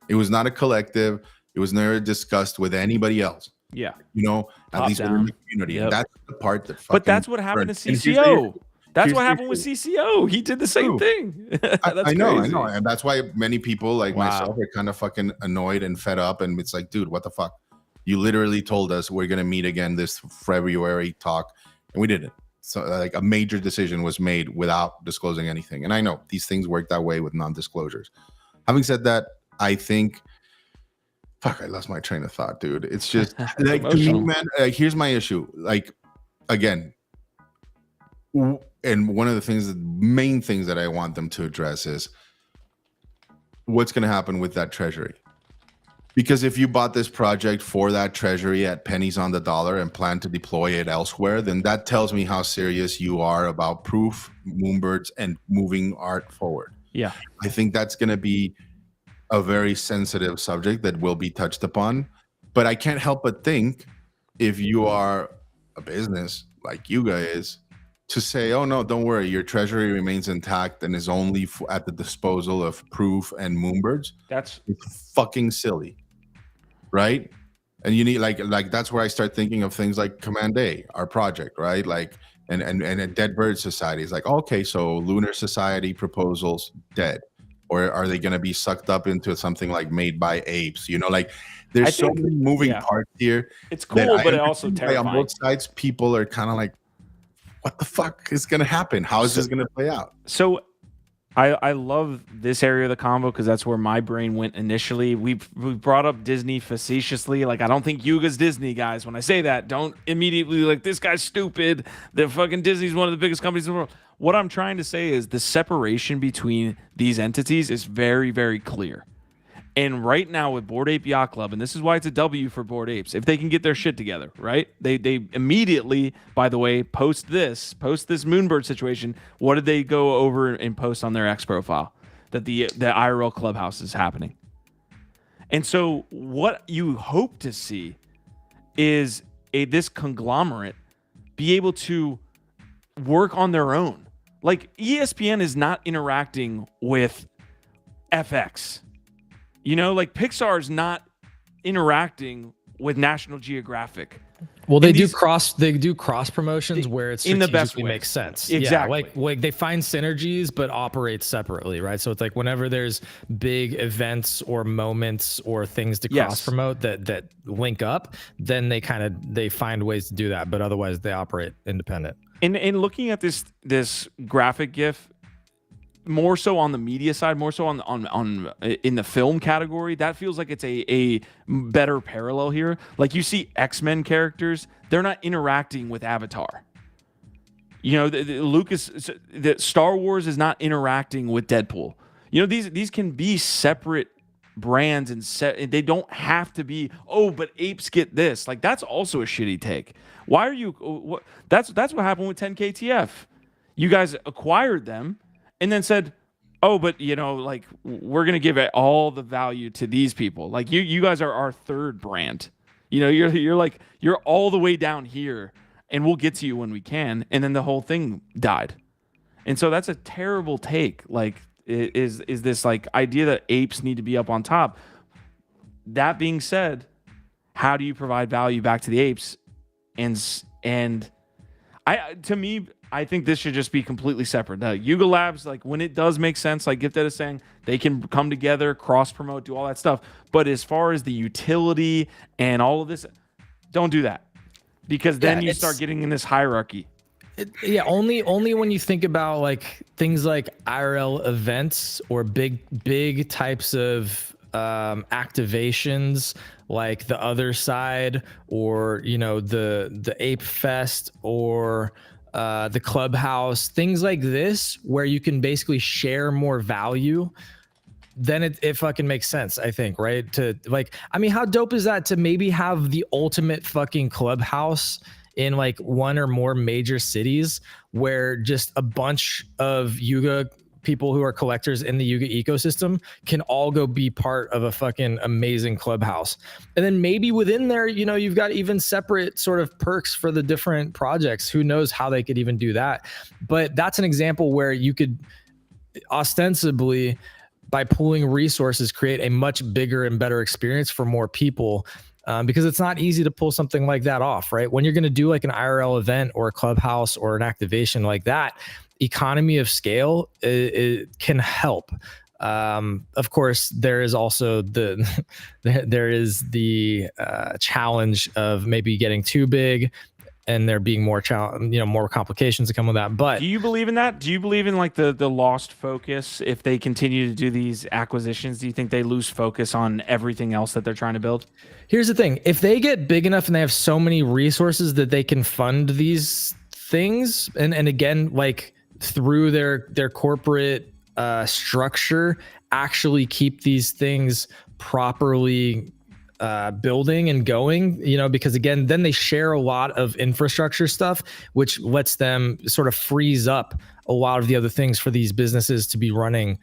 It was not a collective. It was never discussed with anybody else. Yeah, at least within the community. Yep. And that's the part that. But that's what happened to CCO. That's what happened with CCO. He did the same thing. I know, and that's why many people like myself are kind of fucking annoyed and fed up. And it's like, dude, what the fuck? You literally told us we're gonna meet again this February talk, and we didn't. So like a major decision was made without disclosing anything. And I know these things work that way with non-disclosures. Having said that, I think. Fuck, I lost my train of thought, dude. It's just like to me, man. Here's my issue. Like, again. And one of the main things that I want them to address is what's going to happen with that treasury. Because if you bought this project for that treasury at pennies on the dollar and plan to deploy it elsewhere, then that tells me how serious you are about Proof, Moonbirds, and moving art forward. Yeah. I think that's going to be a very sensitive subject that will be touched upon. But I can't help but think if you are a business like Yuga is, to say, oh no, don't worry, your treasury remains intact and is only at the disposal of Proof and Moonbirds. It's fucking silly, right? And you need like that's where I start thinking of things like Command A, our project, right? Like and a Dead Bird Society is like, okay, so Lunar Society proposals dead, or are they going to be sucked up into something like Made by Apes? Like there's so many moving parts here. It's cool, but it also terrifying. On both sides, people are kind of like, what the fuck is going to happen? How is this going to play out? So I love this area of the combo because that's where my brain went initially. We brought up Disney facetiously. Like, I don't think Yuga's Disney, guys. When I say that, don't immediately like, this guy's stupid. The fucking Disney's one of the biggest companies in the world. What I'm trying to say is the separation between these entities is very, very clear. And right now with Bored Ape Yacht Club, and this is why it's a W for Bored Apes, if they can get their shit together, right? They immediately, by the way, post this Moonbird situation. What did they go over and post on their X profile? That the IRL Clubhouse is happening. And so what you hope to see is this conglomerate be able to work on their own. Like ESPN is not interacting with FX. Like Pixar's not interacting with National Geographic. Well, they do cross promotions where it in the best way makes sense. Exactly. Yeah, like they find synergies but operate separately, right? So it's like whenever there's big events or moments or things to cross promote that link up, then they find ways to do that, but otherwise they operate independent. And looking at this graphic GIF, more so on the media side, more so on in the film category, that feels like it's a better parallel here. Like you see X-Men characters, they're not interacting with Avatar. The Star Wars is not interacting with Deadpool. These can be separate brands and they don't have to be, but apes get this. Like that's also a shitty take. Why are you that's what happened with 10KTF. You guys acquired them and then said, but like we're gonna give it all the value to these people. Like you guys are our third brand. You're all the way down here, and we'll get to you when we can. And then the whole thing died. And so that's a terrible take. Like, is this like idea that apes need to be up on top? That being said, how do you provide value back to the apes? And to me, I think this should just be completely separate. Now, Yuga Labs, like when it does make sense, like Gifted is saying, they can come together, cross promote, do all that stuff. But as far as the utility and all of this, don't do that, because then you start getting in this hierarchy. Only when you think about like things like IRL events or big types of activations, like the Other Side, or the Ape Fest, or the Clubhouse, things like this, where you can basically share more value. Then it fucking makes sense, I think, right? To like, I mean, how dope is that to maybe have the ultimate fucking Clubhouse in like one or more major cities, where just a bunch of Yuga people who are collectors in the Yuga ecosystem can all go be part of a fucking amazing Clubhouse. And then maybe within there, you've got even separate sort of perks for the different projects. Who knows how they could even do that? But that's an example where you could ostensibly, by pooling resources, create a much bigger and better experience for more people. Because it's not easy to pull something like that off, right? When you're going to do like an IRL event or a Clubhouse or an activation like that, economy of scale it can help. Of course, there is also the challenge of maybe getting too big, and there being more more complications that come with that. But do you believe in that? Do you believe in like the lost focus? If they continue to do these acquisitions, do you think they lose focus on everything else that they're trying to build? Here's the thing. If they get big enough and they have so many resources that they can fund these things, and again, like through their corporate structure, actually keep these things properly building and going, because again, then they share a lot of infrastructure stuff, which lets them sort of freeze up a lot of the other things for these businesses to be running.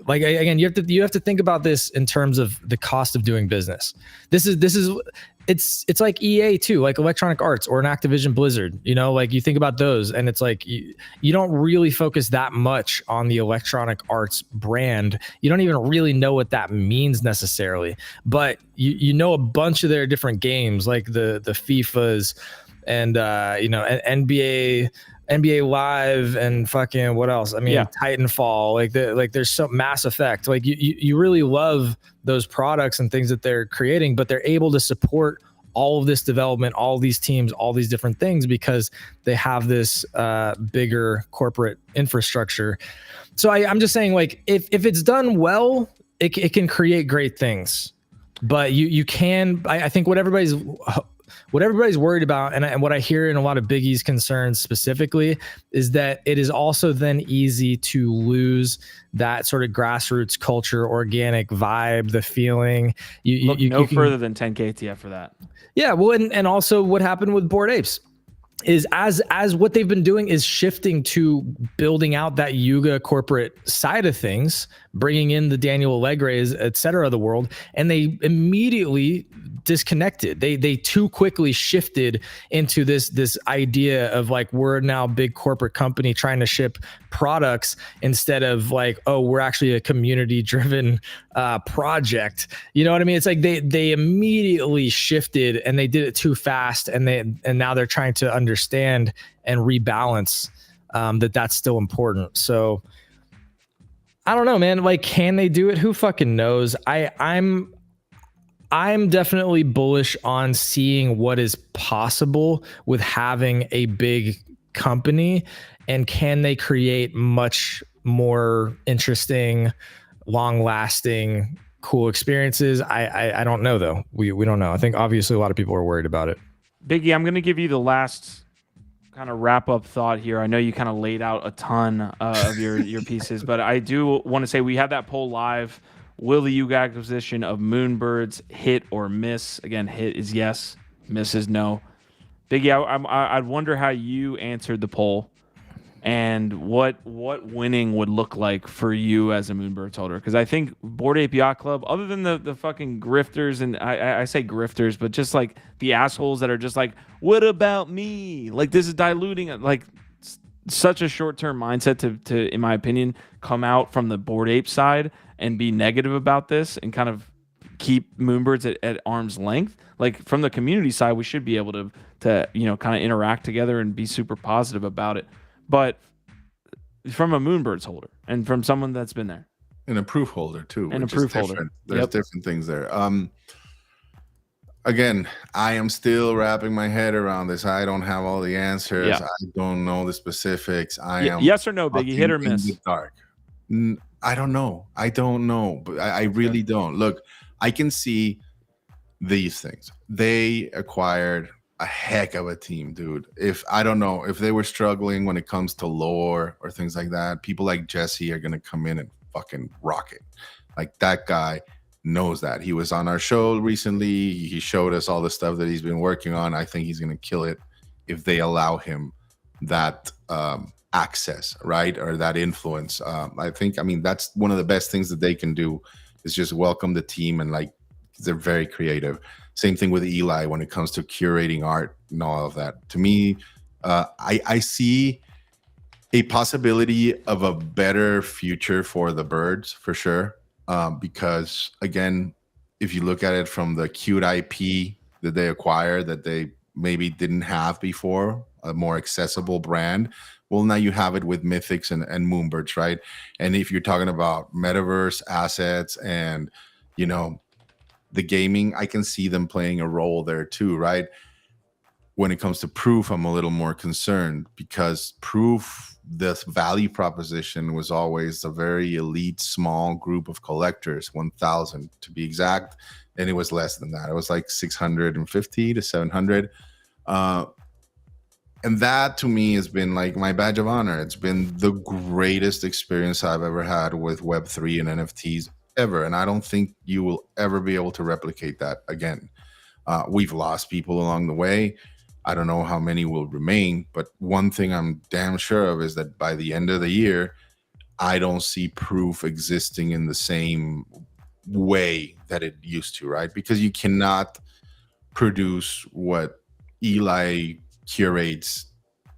Like again, you have to think about this in terms of the cost of doing business. It's like EA too, like Electronic Arts or an Activision Blizzard, like you think about those, and it's like you don't really focus that much on the Electronic Arts brand. You don't even really know what that means necessarily, but you know a bunch of their different games, like the FIFAs and NBA Live and fucking what else? I mean, yeah. Titanfall, like there's some Mass Effect. Like you really love those products and things that they're creating, but they're able to support all of this development, all these teams, all these different things, because they have this bigger corporate infrastructure. So I'm just saying, like, if it's done well, it can create great things. But you can, I think what everybody's worried about, and what I hear in a lot of Biggie's concerns specifically, is that it is also then easy to lose that sort of grassroots culture, organic vibe, the feeling. You can further than 10K TF for that. Yeah, well, and also what happened with Bored Apes is as what they've been doing is shifting to building out that Yuga corporate side of things, bringing in the Daniel Allegre's, et cetera, of the world, and they immediately disconnected. They too quickly shifted into this idea of like, we're now a big corporate company trying to ship products, instead of like, oh, we're actually a community driven project. You know what I mean? It's like they immediately shifted, and they did it too fast, and now they're trying to understand and rebalance that's still important. So I don't know, man. Like, can they do it? Who fucking knows? I'm definitely bullish on seeing what is possible with having a big company, and can they create much more interesting, long-lasting, cool experiences. I don't know though. We don't know. I think obviously a lot of people are worried about it. Biggie, I'm going to give you the last kind of wrap-up thought here. I know you kind of laid out a ton of your pieces, but I do want to say we have that poll live. Will the Yuga acquisition of Moonbirds hit or miss? Again, hit is yes, miss is no. Biggie, I'd wonder how you answered the poll, and what winning would look like for you as a Moonbirds holder. Because I think Bored Ape Yacht Club, other than the fucking grifters, and I say grifters, but just like the assholes that are just like, what about me? Like, this is diluting it. Like, such a short-term mindset to, in my opinion, come out from the Bored Ape side and be negative about this and kind of keep Moonbirds at arm's length. Like from the community side, we should be able to kind of interact together and be super positive about it. But from a Moonbirds holder and from someone that's been there, and a proof holder too, and a which proof is holder. different. There's different things there. Again, I am still wrapping my head around this. I don't have all the answers. Yeah. I don't know the specifics. I am yes or no, Biggie, hit or in miss. the dark. I don't know. I don't know, but I really don't. Look, I can see these things. They acquired a heck of a team, dude. If I don't know if they were struggling when it comes to lore or things like that, people like Jesse are gonna come in and fucking rock it. Like that guy knows that. He was on our show recently. He showed us all the stuff that he's been working on. I think he's gonna kill it if they allow him that access, right, or that influence. I mean that's one of the best things that they can do is just welcome the team, and like they're very creative. Same thing with Eli when it comes to curating art and all of that. To me, I see a possibility of a better future for the birds for sure. Because again, if you look at it from the cute IP that they acquired that they maybe didn't have before, a more accessible brand, well, now you have it with Mythics and Moonbirds, right? And if you're talking about metaverse assets and, you know, the gaming, I can see them playing a role there too, right? When it comes to proof, I'm a little more concerned because proof, the value proposition was always a very elite, small group of collectors, 1,000 to be exact. And it was less than that. It was like 650 to 700. And that to me has been like my badge of honor. It's been the greatest experience I've ever had with Web3 and NFTs ever. And I don't think you will ever be able to replicate that again. We've lost people along the way. I don't know how many will remain, but one thing I'm damn sure of is that by the end of the year, I don't see proof existing in the same way that it used to, right? Because you cannot produce what Eli curates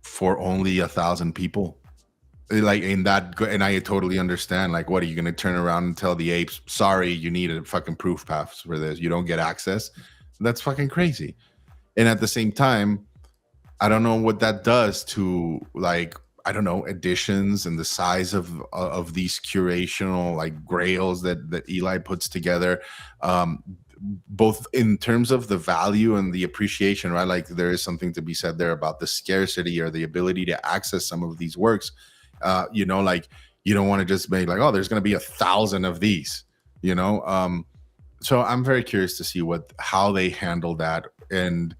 for only 1,000 people. Like in that, and I totally understand. Like, what are you going to turn around and tell the apes, sorry, you need a fucking proof path for this, you don't get access? That's fucking crazy. And at the same time, I don't know what that does to, like, I don't know, editions and the size of these curational like grails that Eli puts together, both in terms of the value and the appreciation, right? Like there is something to be said there about the scarcity or the ability to access some of these works. You know, like you don't want to just make like, oh, there's going to be 1,000 of these, you know? So I'm very curious to see how they handle that. And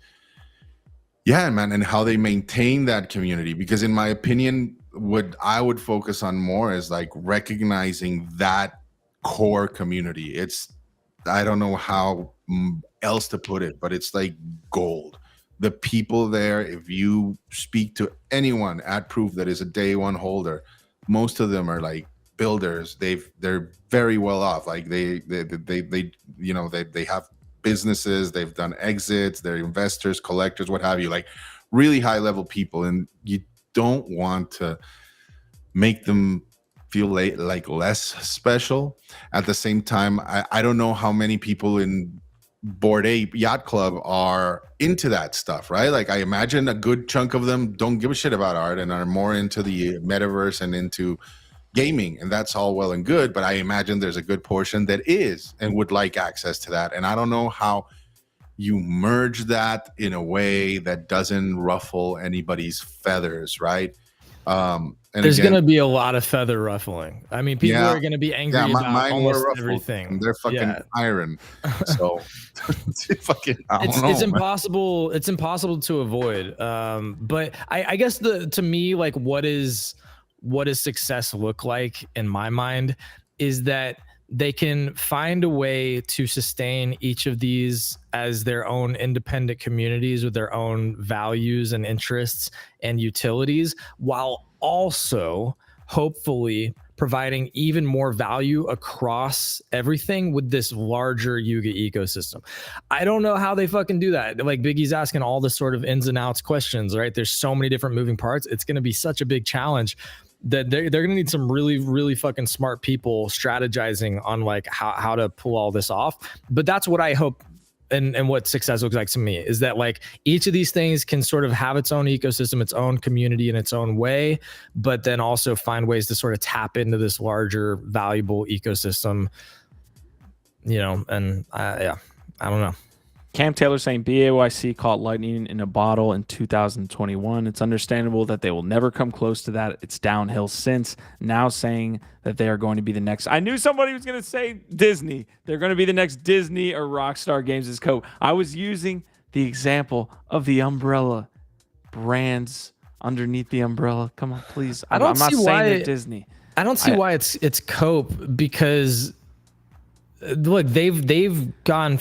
yeah, man, and how they maintain that community. Because in my opinion, what I would focus on more is like recognizing that core community. I don't know how else to put it, but it's like gold. The people there, if you speak to anyone at Proof that is a day one holder, most of them are like builders. They're very well off. Like they you know, they have businesses, they've done exits, they're investors, collectors, what have you, like really high level people. And you don't want to make them feel like less special. At the same time, I don't know how many people in Bored Ape Yacht Club are into that stuff, right? Like I imagine a good chunk of them don't give a shit about art and are more into the metaverse and into gaming, and that's all well and good, but I imagine there's a good portion that is and would like access to that. And I don't know how you merge that in a way that doesn't ruffle anybody's feathers, right? And there's going to be a lot of feather ruffling. I mean, people are going to be angry about mine almost everything. And they're fucking iron. So fucking, it's impossible. It's impossible to avoid. But I guess to me, like what does success look like in my mind is that they can find a way to sustain each of these as their own independent communities with their own values and interests and utilities, while also hopefully providing even more value across everything with this larger Yuga ecosystem. I don't know how they fucking do that. Like Biggie's asking all the sort of ins and outs questions, right? There's so many different moving parts. It's going to be such a big challenge that they're going to need some really fucking smart people strategizing on like how to pull all this off. But that's what I hope. And what success looks like to me is that like each of these things can sort of have its own ecosystem, its own community in its own way, but then also find ways to sort of tap into this larger valuable ecosystem, you know, and yeah, I don't know. Cam Taylor saying BAYC caught lightning in a bottle in 2021. It's understandable that they will never come close to that. It's downhill since. Now saying that they are going to be the next. I knew somebody was going to say Disney. They're going to be the next Disney or Rockstar Games as co. I was using the example of the umbrella brands underneath the umbrella. Come on, please. I'm not saying they're Disney. I don't see why it's Cope, because look, they've gone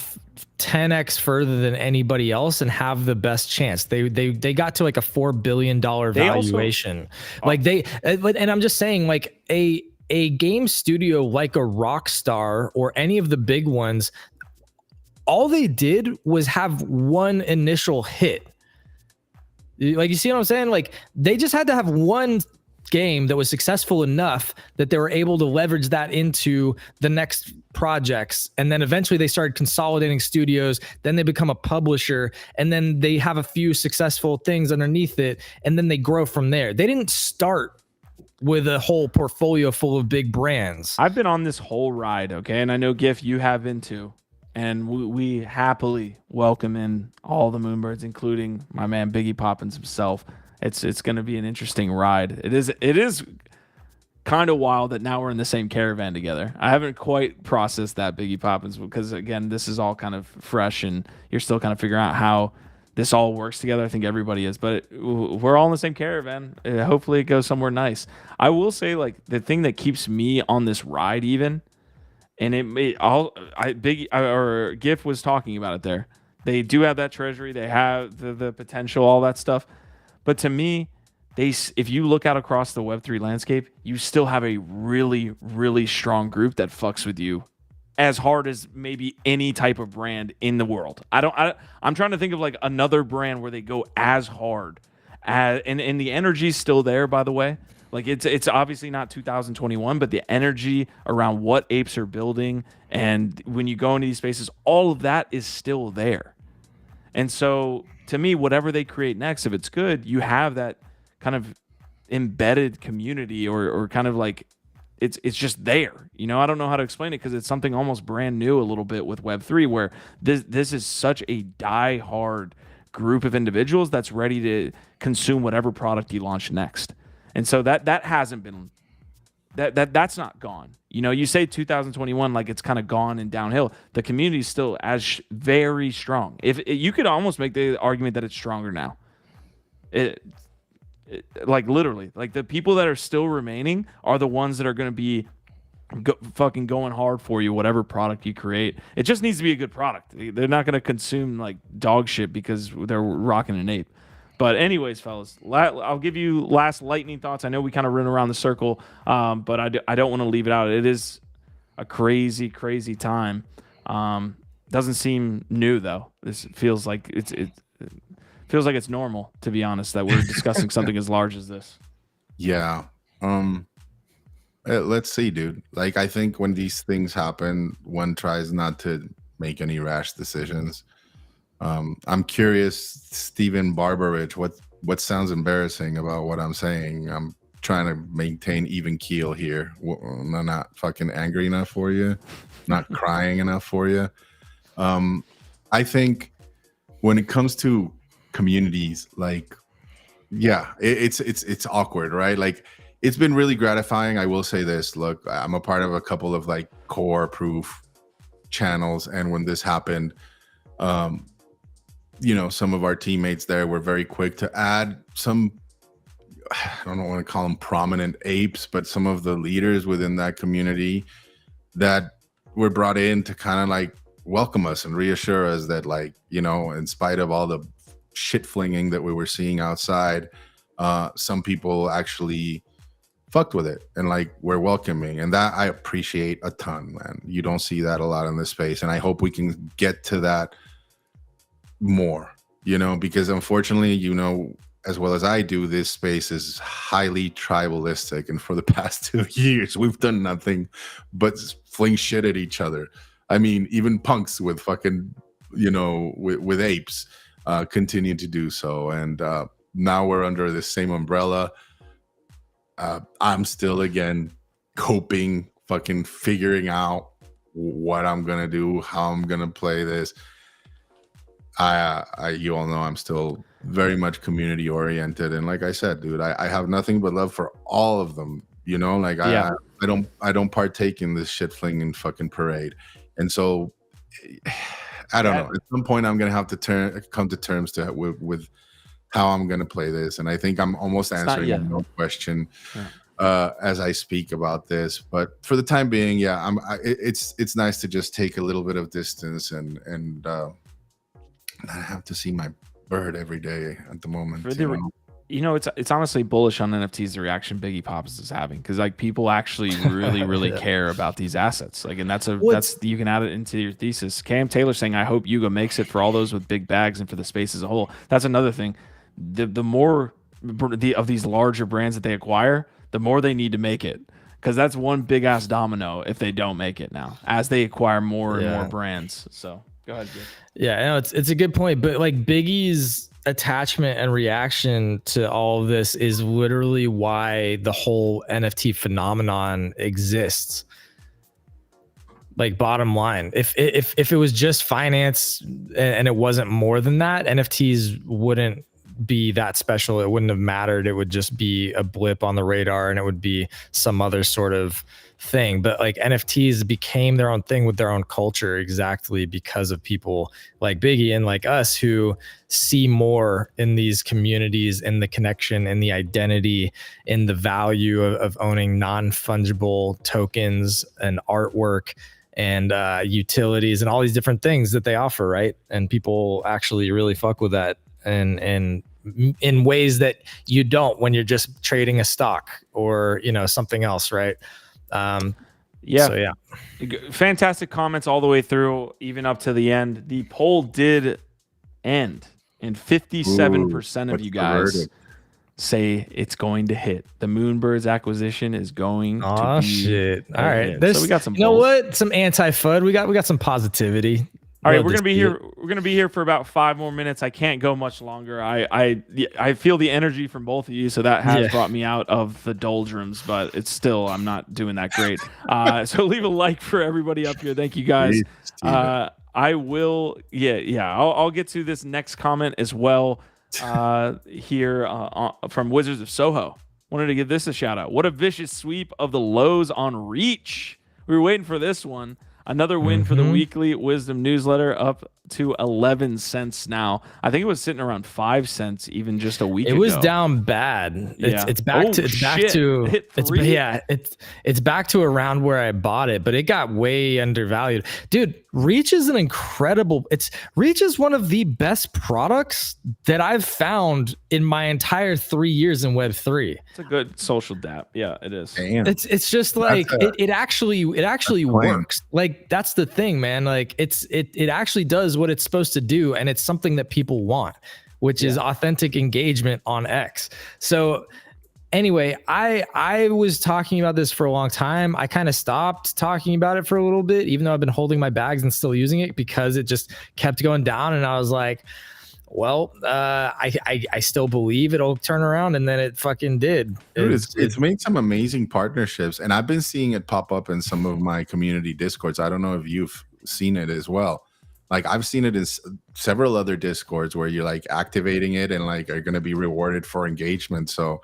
10x further than anybody else and have the best chance. They got to like a $4 billion valuation. And I'm just saying, like a game studio like a Rockstar or any of the big ones, all they did was have one initial hit. Like, you see what I'm saying? Like, they just had to have one game that was successful enough that they were able to leverage that into the next projects, and then eventually they started consolidating studios, then they become a publisher, and then they have a few successful things underneath it, and then they grow from there. They didn't start with a whole portfolio full of big brands. I've been on this whole ride, okay, and I know GIF you have been too, and we happily welcome in all the Moonbirds, including my man Biggie Poppins himself. It's going to be an interesting ride. It is kind of wild that now we're in the same caravan together. I haven't quite processed that, Biggie Poppins, because again, this is all kind of fresh and you're still kind of figuring out how this all works together. I think everybody is, but we're all in the same caravan. Hopefully it goes somewhere nice. I will say, like, the thing that keeps me on this ride even, and GIF was talking about it there. They do have that treasury. They have the potential, all that stuff. But to me, if you look out across the Web3 landscape, you still have a really, really strong group that fucks with you as hard as maybe any type of brand in the world. I'm trying to think of like another brand where they go as hard, and the energy's still there, by the way. Like, it's obviously not 2021, but the energy around what apes are building, and when you go into these spaces, all of that is still there. And so, to me, whatever they create next, if it's good, you have that kind of embedded community, or kind of like it's just there. You know, I don't know how to explain it, because it's something almost brand new a little bit with Web3, where this is such a die-hard group of individuals that's ready to consume whatever product you launch next. And so that hasn't been that's not gone. You know, you say 2021 like it's kind of gone and downhill. The community is still very strong. If you could almost make the argument that it's stronger now. Like, literally, like, the people that are still remaining are the ones that are going to be fucking going hard for you, whatever product you create. It just needs to be a good product. They're not going to consume like dog shit because they're rocking an ape. But anyways, fellas, I'll give you last lightning thoughts. I know we kind of run around the circle, but I don't want to leave it out. It is a crazy, crazy time. Doesn't seem new though. This feels like it feels like it's normal, to be honest, that we're discussing something as large as this. Yeah. Let's see, dude. Like, I think when these things happen, one tries not to make any rash decisions. I'm curious, Steven Barbarich, what sounds embarrassing about what I'm saying? I'm trying to maintain even keel here. I'm not fucking angry enough for you, not crying enough for you. I think when it comes to communities, like, yeah, it's awkward, right? Like, it's been really gratifying. I will say this. Look, I'm a part of a couple of like core proof channels, and when this happened, you know, some of our teammates there were very quick to add some, I don't want to call them prominent apes, but some of the leaders within that community that were brought in to kind of like welcome us and reassure us that, like, you know, in spite of all the shit flinging that we were seeing outside, some people actually fucked with it and like we're welcoming, and that I appreciate a ton, man. You don't see that a lot in this space, and I hope we can get to that more, because unfortunately, as well as I do, this space is highly tribalistic, and for the past 2 years we've done nothing but fling shit at each other. I mean, even punks with fucking with apes continue to do so, and now we're under the same umbrella. I'm still again coping, fucking figuring out what I'm gonna do, how I'm gonna play this. You all know I'm still very much community oriented, and like I said, dude, I have nothing but love for all of them. I don't partake in this shit flinging fucking parade, and so I don't know. At some point, I'm gonna have to come to terms with how I'm gonna play this, and I think I'm almost answering your question as I speak about this. But for the time being, it's nice to just take a little bit of distance and not have to see my bird every day at the moment. It's honestly bullish on NFTs, the reaction Biggie Pops is having, because like people actually really care about these assets. Like, and that's you can add it into your thesis. Cam Taylor saying, I hope Yuga makes it for all those with big bags and for the space as a whole. That's another thing. The more of these larger brands that they acquire, the more they need to make it, because that's one big ass domino if they don't make it now as they acquire more and more brands. So go ahead, Jay. Yeah, no, it's a good point, but like Biggie's attachment and reaction to all of this is literally why the whole NFT phenomenon exists. Like, bottom line, if it was just finance and it wasn't more than that, NFTs wouldn't be that special. It wouldn't have mattered. It would just be a blip on the radar, and it would be some other sort of thing. But like, NFTs became their own thing with their own culture exactly because of people like Biggie and like us who see more in these communities, in the connection, in the identity, in the value of owning non-fungible tokens and artwork and utilities and all these different things that they offer, right? And people actually really fuck with that and in ways that you don't when you're just trading a stock or something else, right? Fantastic comments all the way through, even up to the end. The poll did end, and 57% of you guys say it's going to hit. The Moonbirds acquisition is going to be shit. All right. So we got some some anti-FUD. We got some positivity. All right, we're gonna be here. We're gonna be here for about 5 more minutes. I can't go much longer. I feel the energy from both of you, so that has brought me out of the doldrums. But it's still, I'm not doing that great. So leave a like for everybody up here. Thank you guys. I will. I'll get to this next comment as well. Here from Wizards of Soho. Wanted to give this a shout out. What a vicious sweep of the lows on Reach. We were waiting for this one. Another win for the weekly Wisdom newsletter, up to 11 cents now. I think it was sitting around 5 cents even just a week ago. It was down bad. It's back to around where I bought it, but it got way undervalued. Dude, Reach is Reach is one of the best products that I've found in my entire 3 years in Web3. It's a good social dApp. Yeah, it is. Damn. It's just like it actually works. Like, that's the thing, man. Like, it actually does what it's supposed to do, and it's something that people want, which is authentic engagement on X. So anyway, I was talking about this for a long time. I kind of stopped talking about it for a little bit, even though I've been holding my bags and still using it, because it just kept going down, and I was like, well, I still believe it'll turn around, and then it fucking did. It's made some amazing partnerships, and I've been seeing it pop up in some of my community Discords. I don't know if you've seen it as well. Like, I've seen it in several other Discords where you're like activating it and like are going to be rewarded for engagement. So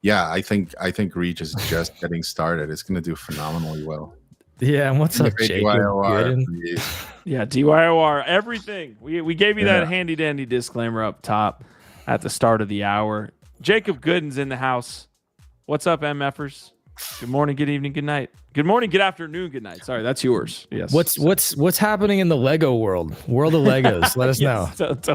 yeah, I think Reach is just getting started. It's going to do phenomenally well. Yeah, and what's up, Jacob? Yeah, DYOR, everything. We gave you that handy dandy disclaimer up top at the start of the hour. Jacob Gooden's in the house. What's up, MFers? Good morning, good evening, good night. Good morning, good afternoon, good night. Sorry, that's yours. Yes. What's happening in the Lego world of Legos? Let us know.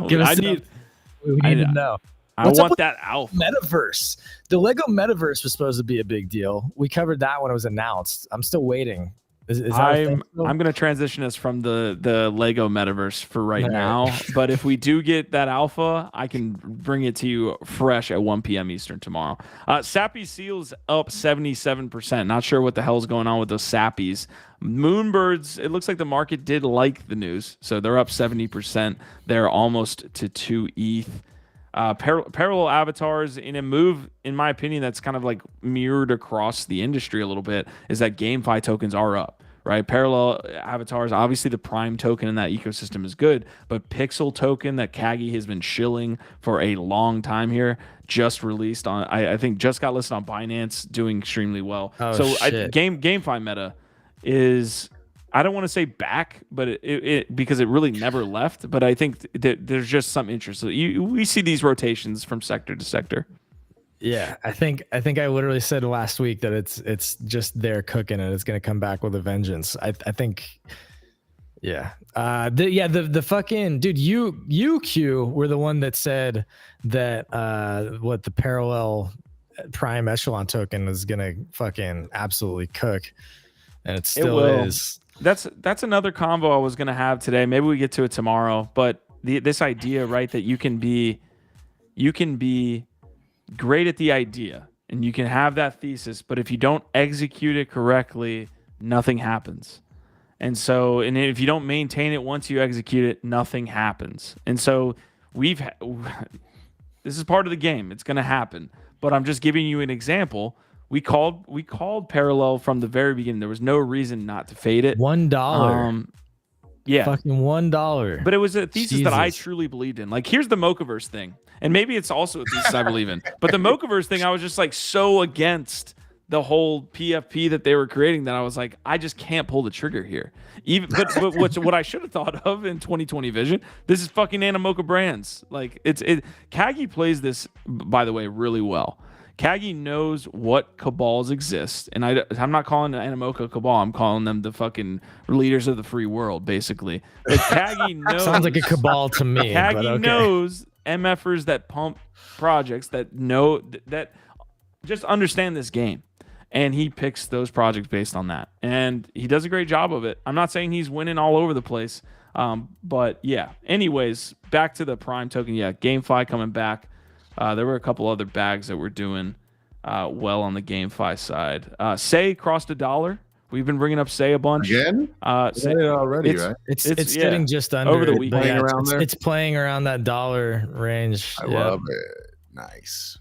Give us we need to know. I What's up want with that alpha. Metaverse? The Lego Metaverse was supposed to be a big deal. We covered that when it was announced. I'm still waiting. Is that a thing still? I'm gonna transition us from the Lego Metaverse for right All right. now. But if we do get that alpha, I can bring it to you fresh at 1 p.m. Eastern tomorrow. Sappy Seals up 77%. Not sure what the hell's going on with those Sappies. Moonbirds, it looks like the market did like the news, so they're up 70%. They're almost to 2 ETH. Parallel avatars, in a move, in my opinion, that's kind of like mirrored across the industry a little bit, is that GameFi tokens are up, right? Parallel avatars, obviously the Prime token in that ecosystem is good, but Pixel token that Kagi has been shilling for a long time here, just released on, I think just got listed on Binance, doing extremely well. Oh, so shit. GameFi meta is, I don't want to say back, but it because it really never left. But I think that there's just some interest. We see these rotations from sector to sector. Yeah, I think I literally said last week that it's just there cooking and it's gonna come back with a vengeance. I think, yeah. The fucking dude, UQ were the one that said that what the parallel prime echelon token is gonna fucking absolutely cook, and it still is. That's another convo I was gonna have today. Maybe we get to it tomorrow. But this idea, right, that you can be great at the idea and you can have that thesis, but if you don't execute it correctly, nothing happens. And so, and if you don't maintain it once you execute it, nothing happens. And so this is part of the game. It's going to happen. But I'm just giving you an example. We called parallel from the very beginning. There was no reason not to fade it. $1. Yeah. Fucking $1. But it was a thesis that I truly believed in. Like, here's the Mochaverse thing. And maybe it's also a thesis I believe in. But the Mochaverse thing, I was just like so against the whole PFP that they were creating that I was like, I just can't pull the trigger here. But what I should have thought of in 2020 vision, this is fucking Animoca Brands. Like, Kagi plays this, by the way, really well. Kagi knows what cabals exist, and I'm not calling the Animoca cabal. I'm calling them the fucking leaders of the free world, basically. But Kagi knows. Sounds like a cabal to me. Kagi okay. knows MFers that pump projects that know that just understand this game, and he picks those projects based on that, and he does a great job of it. I'm not saying he's winning all over the place, but yeah. Anyways, back to the Prime token. Yeah, GameFi coming back. There were a couple other bags that were doing well on the GameFi side. SEI crossed $1. We've been bringing up SEI a bunch. Again? SEI already, right? It's sitting just under over the it, weekend. but yeah, Around there? it's playing around that dollar range. I love it. Nice.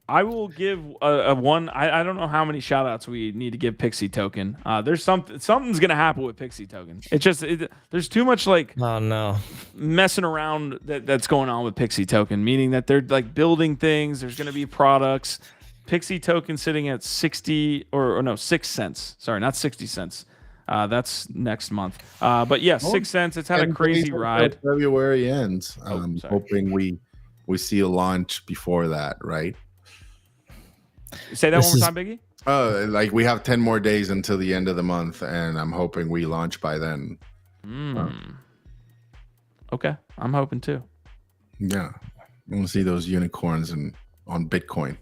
I will give a one. I don't know how many shout outs we need to give Pixie Token. There's something's gonna happen with Pixie Token. It's just there's too much like Oh no, messing around that's going on with Pixie Token, meaning that they're like building things. There's gonna be products. Pixie Token sitting at 60 or no 6 cents. Sorry, not 60 cents. That's next month. But yeah, 6 cents. It's had a crazy ride. February ends. Sorry. Hoping we see a launch before that, right? Say that one more time, Biggie. Like we have 10 more days until the end of the month, and I'm hoping we launch by then. Okay, I'm hoping too. Yeah, I want to see those unicorns on Bitcoin.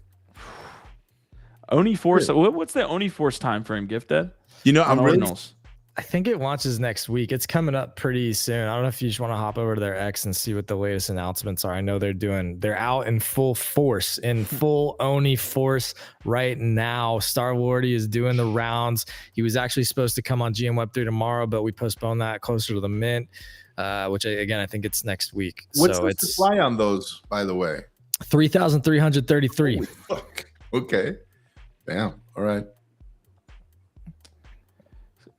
Oni Force. What's the Oni Force time frame, Gifted? You know, I'm really. Ordinals. I think it launches next week. It's coming up pretty soon. I don't know if you just want to hop over to their X and see what the latest announcements are. I know they're out in full force, in full Oni force right now. Star Lordy is doing the rounds. He was actually supposed to come on GM Web 3 tomorrow, but we postponed that closer to the mint, which again, I think it's next week. What's so the supply on those, by the way? 3,333. Holy fuck. Okay. Damn. All right.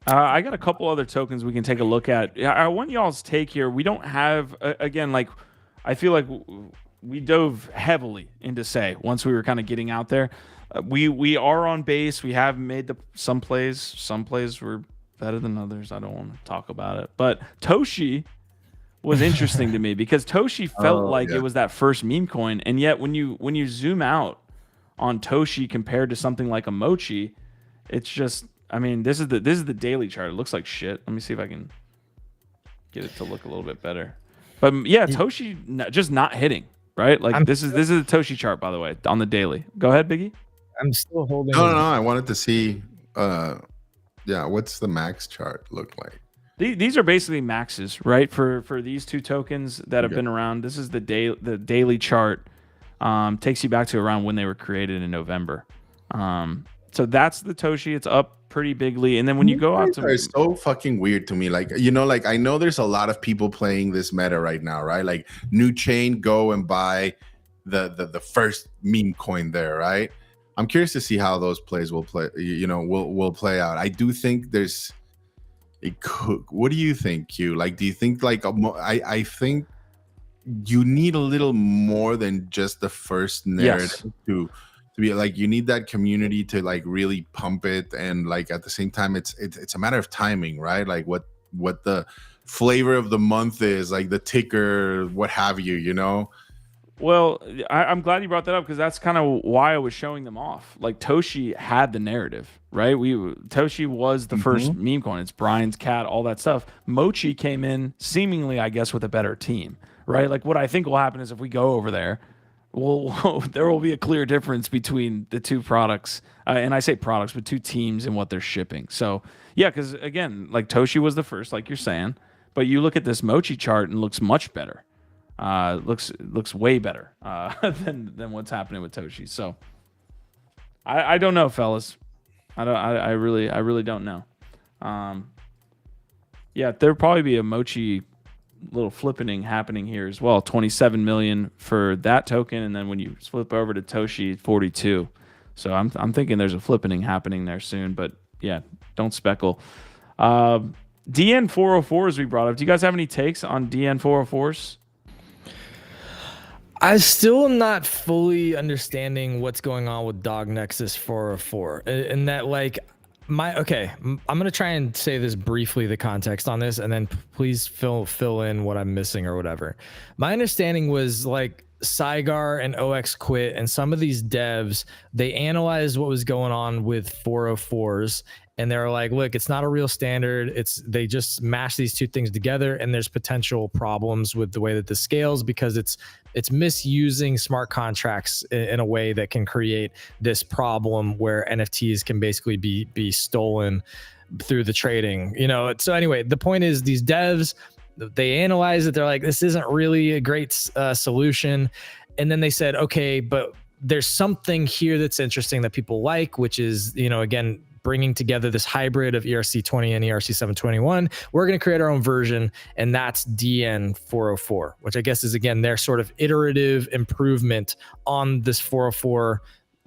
I got a couple other tokens we can take a look at. I want y'all's take here. We don't have, again, like, I feel like we dove heavily into SEI once we were kind of getting out there. We are on base. We have made some plays. Some plays were better than others. I don't want to talk about it. But Toshi was interesting to me because Toshi felt like it was that first meme coin. And yet when you zoom out on Toshi compared to something like a Mochi, it's just, I mean, this is the daily chart. It looks like shit. Let me see if I can get it to look a little bit better. But yeah, Toshi just not hitting. right? Like this is a Toshi chart, by the way, on the daily. Go ahead, Biggie. I'm still holding. No, I wanted to see. What's the max chart look like? These are basically maxes, right? For these two tokens that have been around. This is the daily chart. Takes you back to around when they were created in November. So that's the Toshi. It's up pretty bigly. And then when you go out to, it's so fucking weird to me. Like, like I know there's a lot of people playing this meta right now, right? Like new chain, go and buy the first meme coin there, right? I'm curious to see how those plays will play. Will play out. I do think there's. It could. What do you think, Q? Like, do you think like I think you need a little more than just the first narrative to be like, you need that community to like really pump it, and like at the same time it's a matter of timing, right? Like what the flavor of the month is, like the ticker, what have you. Well, I'm glad you brought that up, because that's kind of why I was showing them off. Like Toshi had the narrative, right? Toshi was the first meme coin. It's Brian's cat, all that stuff. Mochi came in seemingly, I guess, with a better team, right? Like what I think will happen is if we go over there, there will be a clear difference between the two products, and I say products, but two teams and what they're shipping. So yeah, because again, like Toshi was the first, like you're saying, but you look at this Mochi chart and it looks much better. Looks way better than what's happening with Toshi. So I don't know, fellas. I really don't know. Yeah, there'll probably be a Mochi little flippening happening here as well. 27 million for that token, and then when you flip over to Toshi, 42. So I'm thinking there's a flippening happening there soon. But yeah, don't speckle. DN 404s we brought up. Do you guys have any takes on DN 404s? I still am not fully understanding what's going on with Dog Nexus 404, and that like I'm gonna try and say this briefly, the context on this, and then please fill in what I'm missing or whatever. My understanding was like Saigar and OX Quit and some of these devs, they analyzed what was going on with 404s, and they're like, look, it's not a real standard. They just mash these two things together, and there's potential problems with the way that this scales, because it's misusing smart contracts in a way that can create this problem where NFTs can basically be stolen through the trading. So anyway, the point is, these devs, they analyze it. They're like, this isn't really a great solution. And then they said, okay, but there's something here that's interesting that people like, which is, again, bringing together this hybrid of ERC20 and ERC721. We're going to create our own version, and that's DN 404, which I guess is, again, their sort of iterative improvement on this 404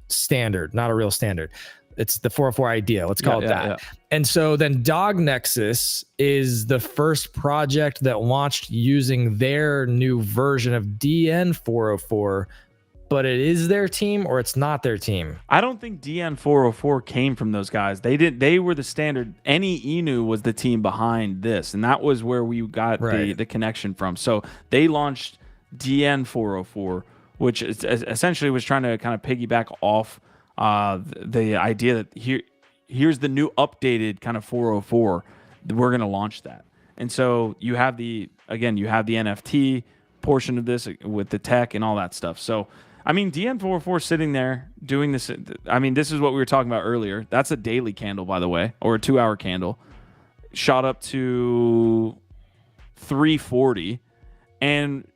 standard, not a real standard. It's the 404 idea. Let's call it that. Yeah. And so then Dog Nexus is the first project that launched using their new version of DN 404, but it is their team or it's not their team. I don't think DN 404 came from those guys. They were the standard. Any Inu was the team behind this, and that was where we got the connection from. So they launched DN 404, which essentially was trying to kind of piggyback off the idea that here's the new updated kind of 404. We're going to launch that. And so you have the NFT portion of this with the tech and all that stuff. So, I mean, DN 404 sitting there doing this. I mean, this is what we were talking about earlier. That's a daily candle, by the way, or a 2-hour candle. Shot up to 340. And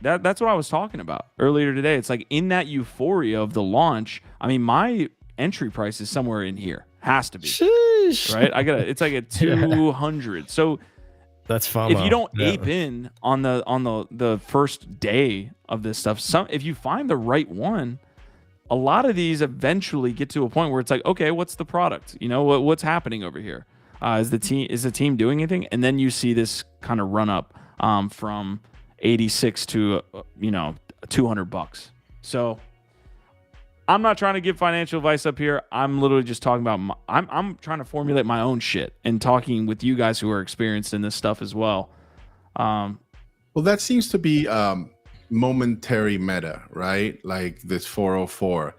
that's what I was talking about earlier today. It's like in that euphoria of the launch. I mean, my entry price is somewhere in here. Has to be. Sheesh. Right? It's like a 200. So that's FOMO. If you don't ape in on the first day of this stuff, if you find the right one, a lot of these eventually get to a point where it's like, okay, what's the product? What's happening over here? Is the team doing anything? And then you see this kind of run up from 86 to $200. So I'm not trying to give financial advice up here. I'm literally just talking about I'm trying to formulate my own shit and talking with you guys who are experienced in this stuff as well. Well, that seems to be momentary meta, right? Like this 404.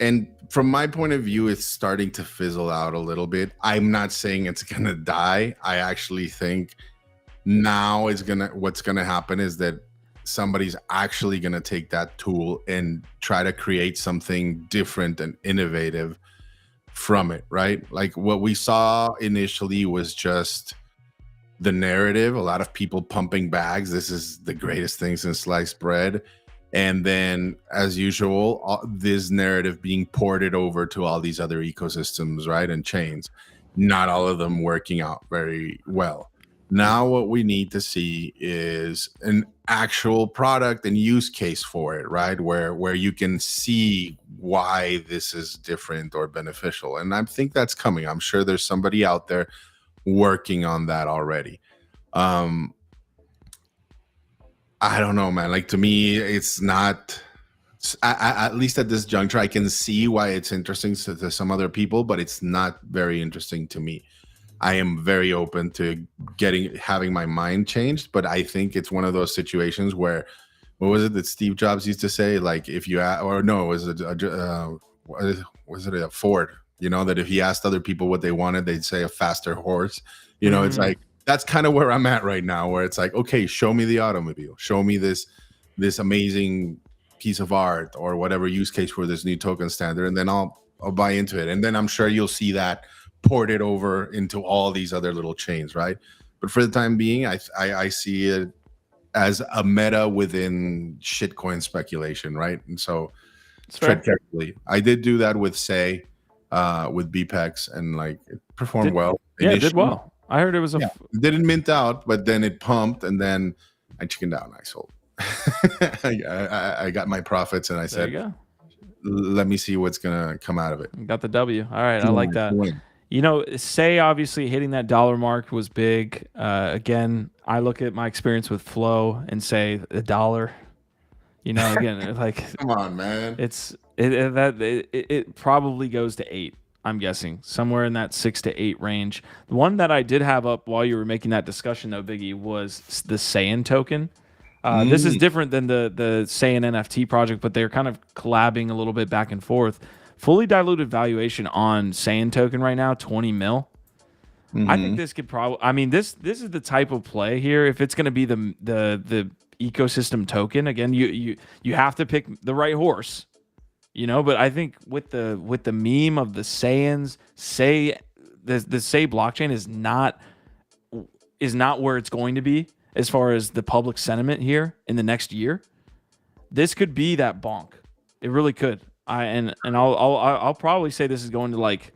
And from my point of view, it's starting to fizzle out a little bit. I'm not saying it's going to die. I actually think now what's going to happen is that somebody's actually going to take that tool and try to create something different and innovative from it, right? Like what we saw initially was just the narrative, a lot of people pumping bags. This is the greatest thing since sliced bread. And then, as usual, this narrative being ported over to all these other ecosystems, right? And chains, not all of them working out very well. Now, what we need to see is an actual product and use case for it, right? Where you can see why this is different or beneficial. And I think that's coming. I'm sure there's somebody out there working on that already. I don't know, man. Like, to me, it's not, at least at this juncture, I can see why it's interesting to some other people, but it's not very interesting to me. I am very open to having my mind changed, but I think it's one of those situations where, what was it that Steve Jobs used to say? Like, if you, was it a Ford? You know, that if he asked other people what they wanted, they'd say a faster horse. You know, It's like, that's kind of where I'm at right now, where it's like, okay, show me the automobile, show me this amazing piece of art or whatever use case for this new token standard, and then I'll buy into it. And then I'm sure you'll see that ported over into all these other little chains, right? But for the time being, I see it as a meta within shitcoin speculation, right? And so tread carefully. I did do that with SEI, with BPEX, and like it performed well. Yeah, it did well. I heard it was it didn't mint out, but then it pumped, and then I chickened out and I sold. I got my profits, and I said, let me see what's gonna come out of it. Got the W. All right, I like that. You know, SEI obviously hitting that dollar mark was big. Again, I look at my experience with Flow and say $1. You know, again, like, come on, man. It probably goes to 8. I'm guessing somewhere in that 6 to 8 range. The one that I did have up while you were making that discussion, though, Biggie, was the Saiyan token. This is different than the Saiyan NFT project, but they're kind of collabing a little bit back and forth. Fully diluted valuation on Saiyan token right now, 20 mil. I think this could probably. I mean, this is the type of play here. If it's going to be the ecosystem token, again, you have to pick the right horse. You know, but I think with the meme of the Saiyans, the SEI blockchain is not where it's going to be as far as the public sentiment here in the next year. This could be that bonk. It really could. I'll probably say this is going to like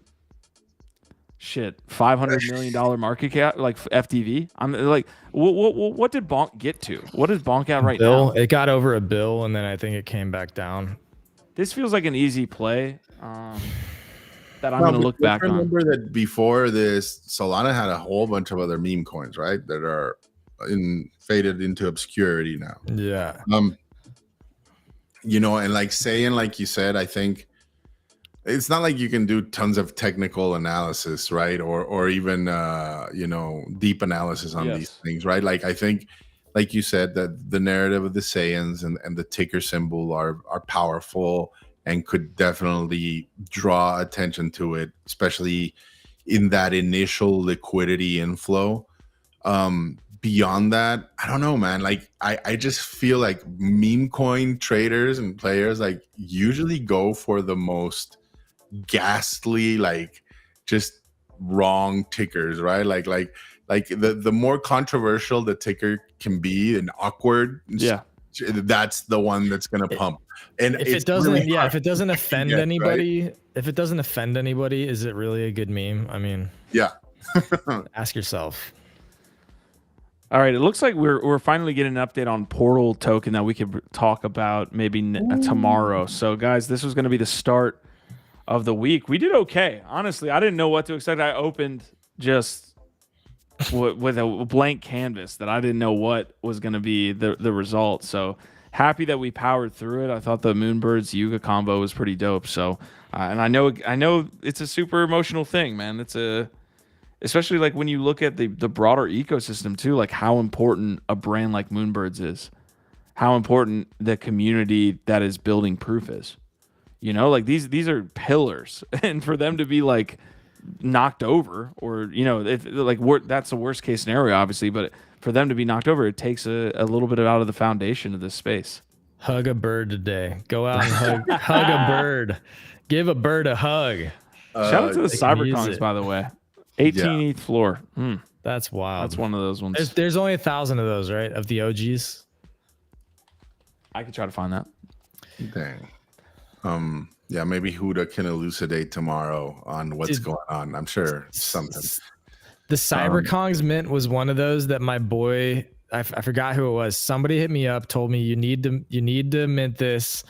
$500 million market cap, like FTV. I'm like, what did bonk get to? What is bonk at right now? It got over $1 billion, and then I think it came back down. This feels like an easy play that I'm going to look back on. Remember that before this, Solana had a whole bunch of other meme coins, right? That are faded into obscurity now. Yeah. You know, and like saying, like you said, I think it's not like you can do tons of technical analysis, right? Or even deep analysis on these things, right? Like I think, like you said, that the narrative of the Saiyans and the ticker symbol are powerful and could definitely draw attention to it, especially in that initial liquidity inflow. Beyond that, I don't know, man. Like I just feel like meme coin traders and players like usually go for the most ghastly, like just wrong tickers, right? Like the more controversial the ticker can be and awkward, that's the one that's gonna pump. And if it doesn't offend anybody, right? If it doesn't offend anybody, is it really a good meme? I mean, yeah. Ask yourself. All right, it looks like we're finally getting an update on Portal token that we could talk about maybe tomorrow. So, guys, this was going to be the start of the week. We did okay. Honestly, I didn't know what to expect. I opened just with a blank canvas that I didn't know what was going to be the result. So, happy that we powered through it. I thought the Moonbirds Yuga combo was pretty dope. So, and I know it's a super emotional thing, man. Especially like when you look at the broader ecosystem too, like how important a brand like Moonbirds is, how important the community that is building proof is. You know, like these are pillars, and for them to be like knocked over, or if like that's the worst case scenario, obviously. But for them to be knocked over, it takes a little bit out of the foundation of this space. Hug a bird today. Go out and hug a bird. Give a bird a hug. Shout out to the they can use CyberCons, it. by the way. 18th floor. That's wild. That's one of those ones. There's only 1,000 of those, right? Of the OGs. I could try to find that. Dang. Yeah, maybe Huda can elucidate tomorrow on what's going on. I'm sure something. The CyberCons mint was one of those that my boy, I forgot who it was. Somebody hit me up, told me you need to mint this,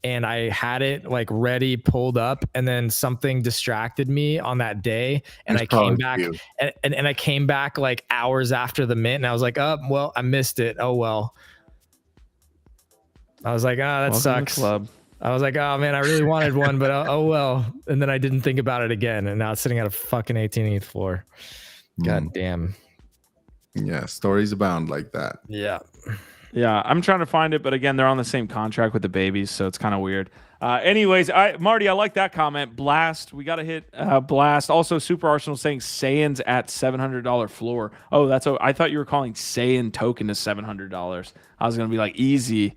and I had it like ready, pulled up, and then something distracted me on that day, and I came back, and I came back like hours after the mint, and I was like, oh well, I missed it. Oh well. I was like, that sucks. Club. I was like, oh man, I really wanted one, but oh well. And then I didn't think about it again, and now it's sitting at a fucking 18th floor. God damn. Yeah, stories abound like that. Yeah. Yeah, I'm trying to find it, but again, they're on the same contract with the babies, so it's kind of weird. Anyways, Marty, I like that comment. Blast, we got to hit Blast. Also, Super Arsenal saying Saiyan's at $700 floor. Oh, I thought you were calling Saiyan token to $700. I was gonna be like easy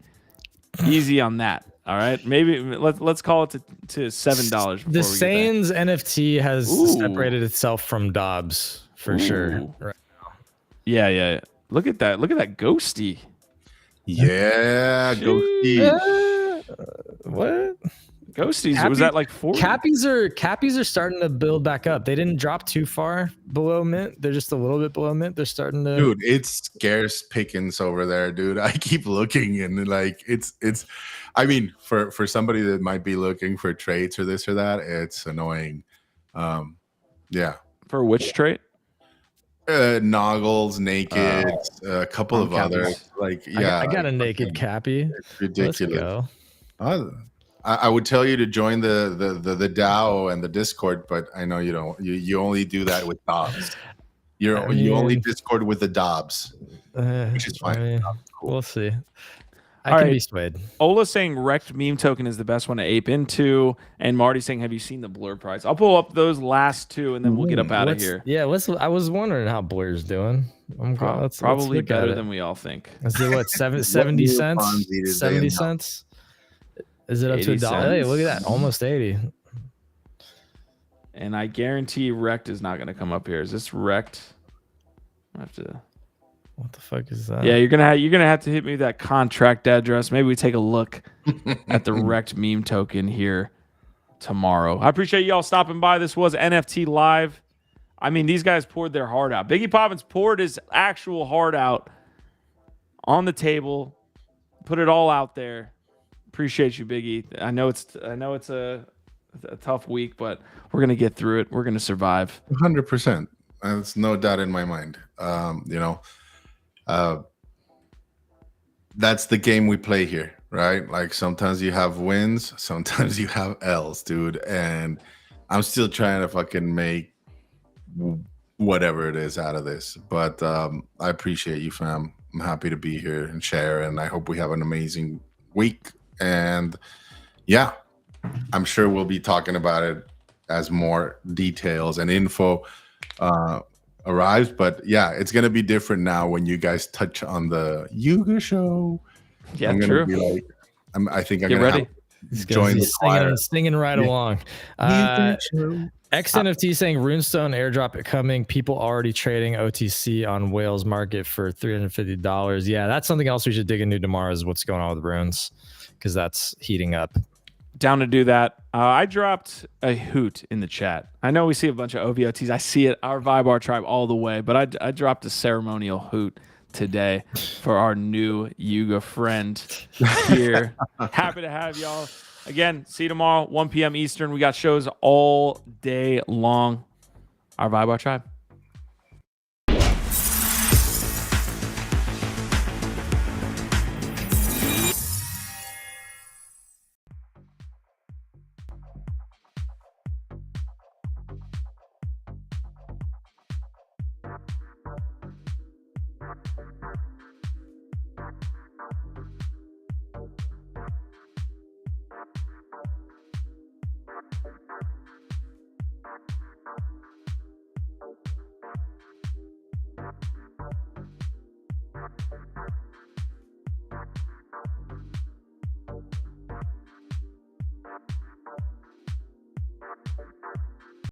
on that. All right, maybe let's call it to $7. The Saiyan's NFT has separated itself from Dobbs for sure. Right. Yeah. Look at that. Look at that ghosty. Yeah, ghosty. What? Ghosties? Was that like 40? Cappies are starting to build back up. They didn't drop too far below mint. They're just a little bit below mint. They're starting to. Dude, it's scarce pickings over there, dude. I keep looking and like it's. I mean, for somebody that might be looking for traits or this or that, it's annoying. Yeah. For which trait? Noggles, naked, a couple of others. Like, yeah, I got a naked Cappy. It's ridiculous. Let's go. I would tell you to join the DAO and the Discord, but I know you don't. You only do that with Dobbs. You only Discord with the Dobbs, which is fine. I mean, cool. We'll see. I can be swayed. Ola saying wrecked meme token is the best one to ape into, and Marty saying, have you seen the Blur price? I'll pull up those last two, and then we'll get up out of here. Yeah, I was wondering how Blur's doing. Probably better than we all think. Is it what 70 cents? 70 cents? Is it up to $1? Hey, look at that, almost 80. And I guarantee wrecked is not going to come up here. Is this wrecked? I have to. What the fuck is that? Yeah, you're gonna have to hit me with that contract address. Maybe we take a look at the wrecked meme token here tomorrow. I appreciate y'all stopping by. This was NFT Live. I mean, these guys poured their heart out. Biggie Poppins poured his actual heart out on the table, put it all out there. Appreciate you, Biggie. I know it's a tough week, but we're gonna get through it. We're gonna survive. 100%. There's no doubt in my mind. That's the game we play here, right? Like sometimes you have wins, sometimes you have L's, dude. And I'm still trying to fucking make whatever it is out of this. But I appreciate you, fam. I'm happy to be here and share, and I hope we have an amazing week. And yeah, I'm sure we'll be talking about it as more details and info arrives. But yeah, it's gonna be different now when you guys touch on the Yuga show. Yeah, I'm gonna be like, I think I'm Get gonna ready. Join the choir. Singing right along. XNFT saying Runestone airdrop it coming. People already trading OTC on Whales Market for $350. Yeah, that's something else we should dig into tomorrow is what's going on with runes, because that's heating up. Down to do that. I dropped a hoot in the chat. I know we see a bunch of OVOTs. I see it. Our Vibe Bar tribe all the way. But I dropped a ceremonial hoot today for our new Yuga friend here. Happy to have y'all. Again, see you tomorrow, 1 p.m. Eastern. We got shows all day long. Our Vibe Bar tribe.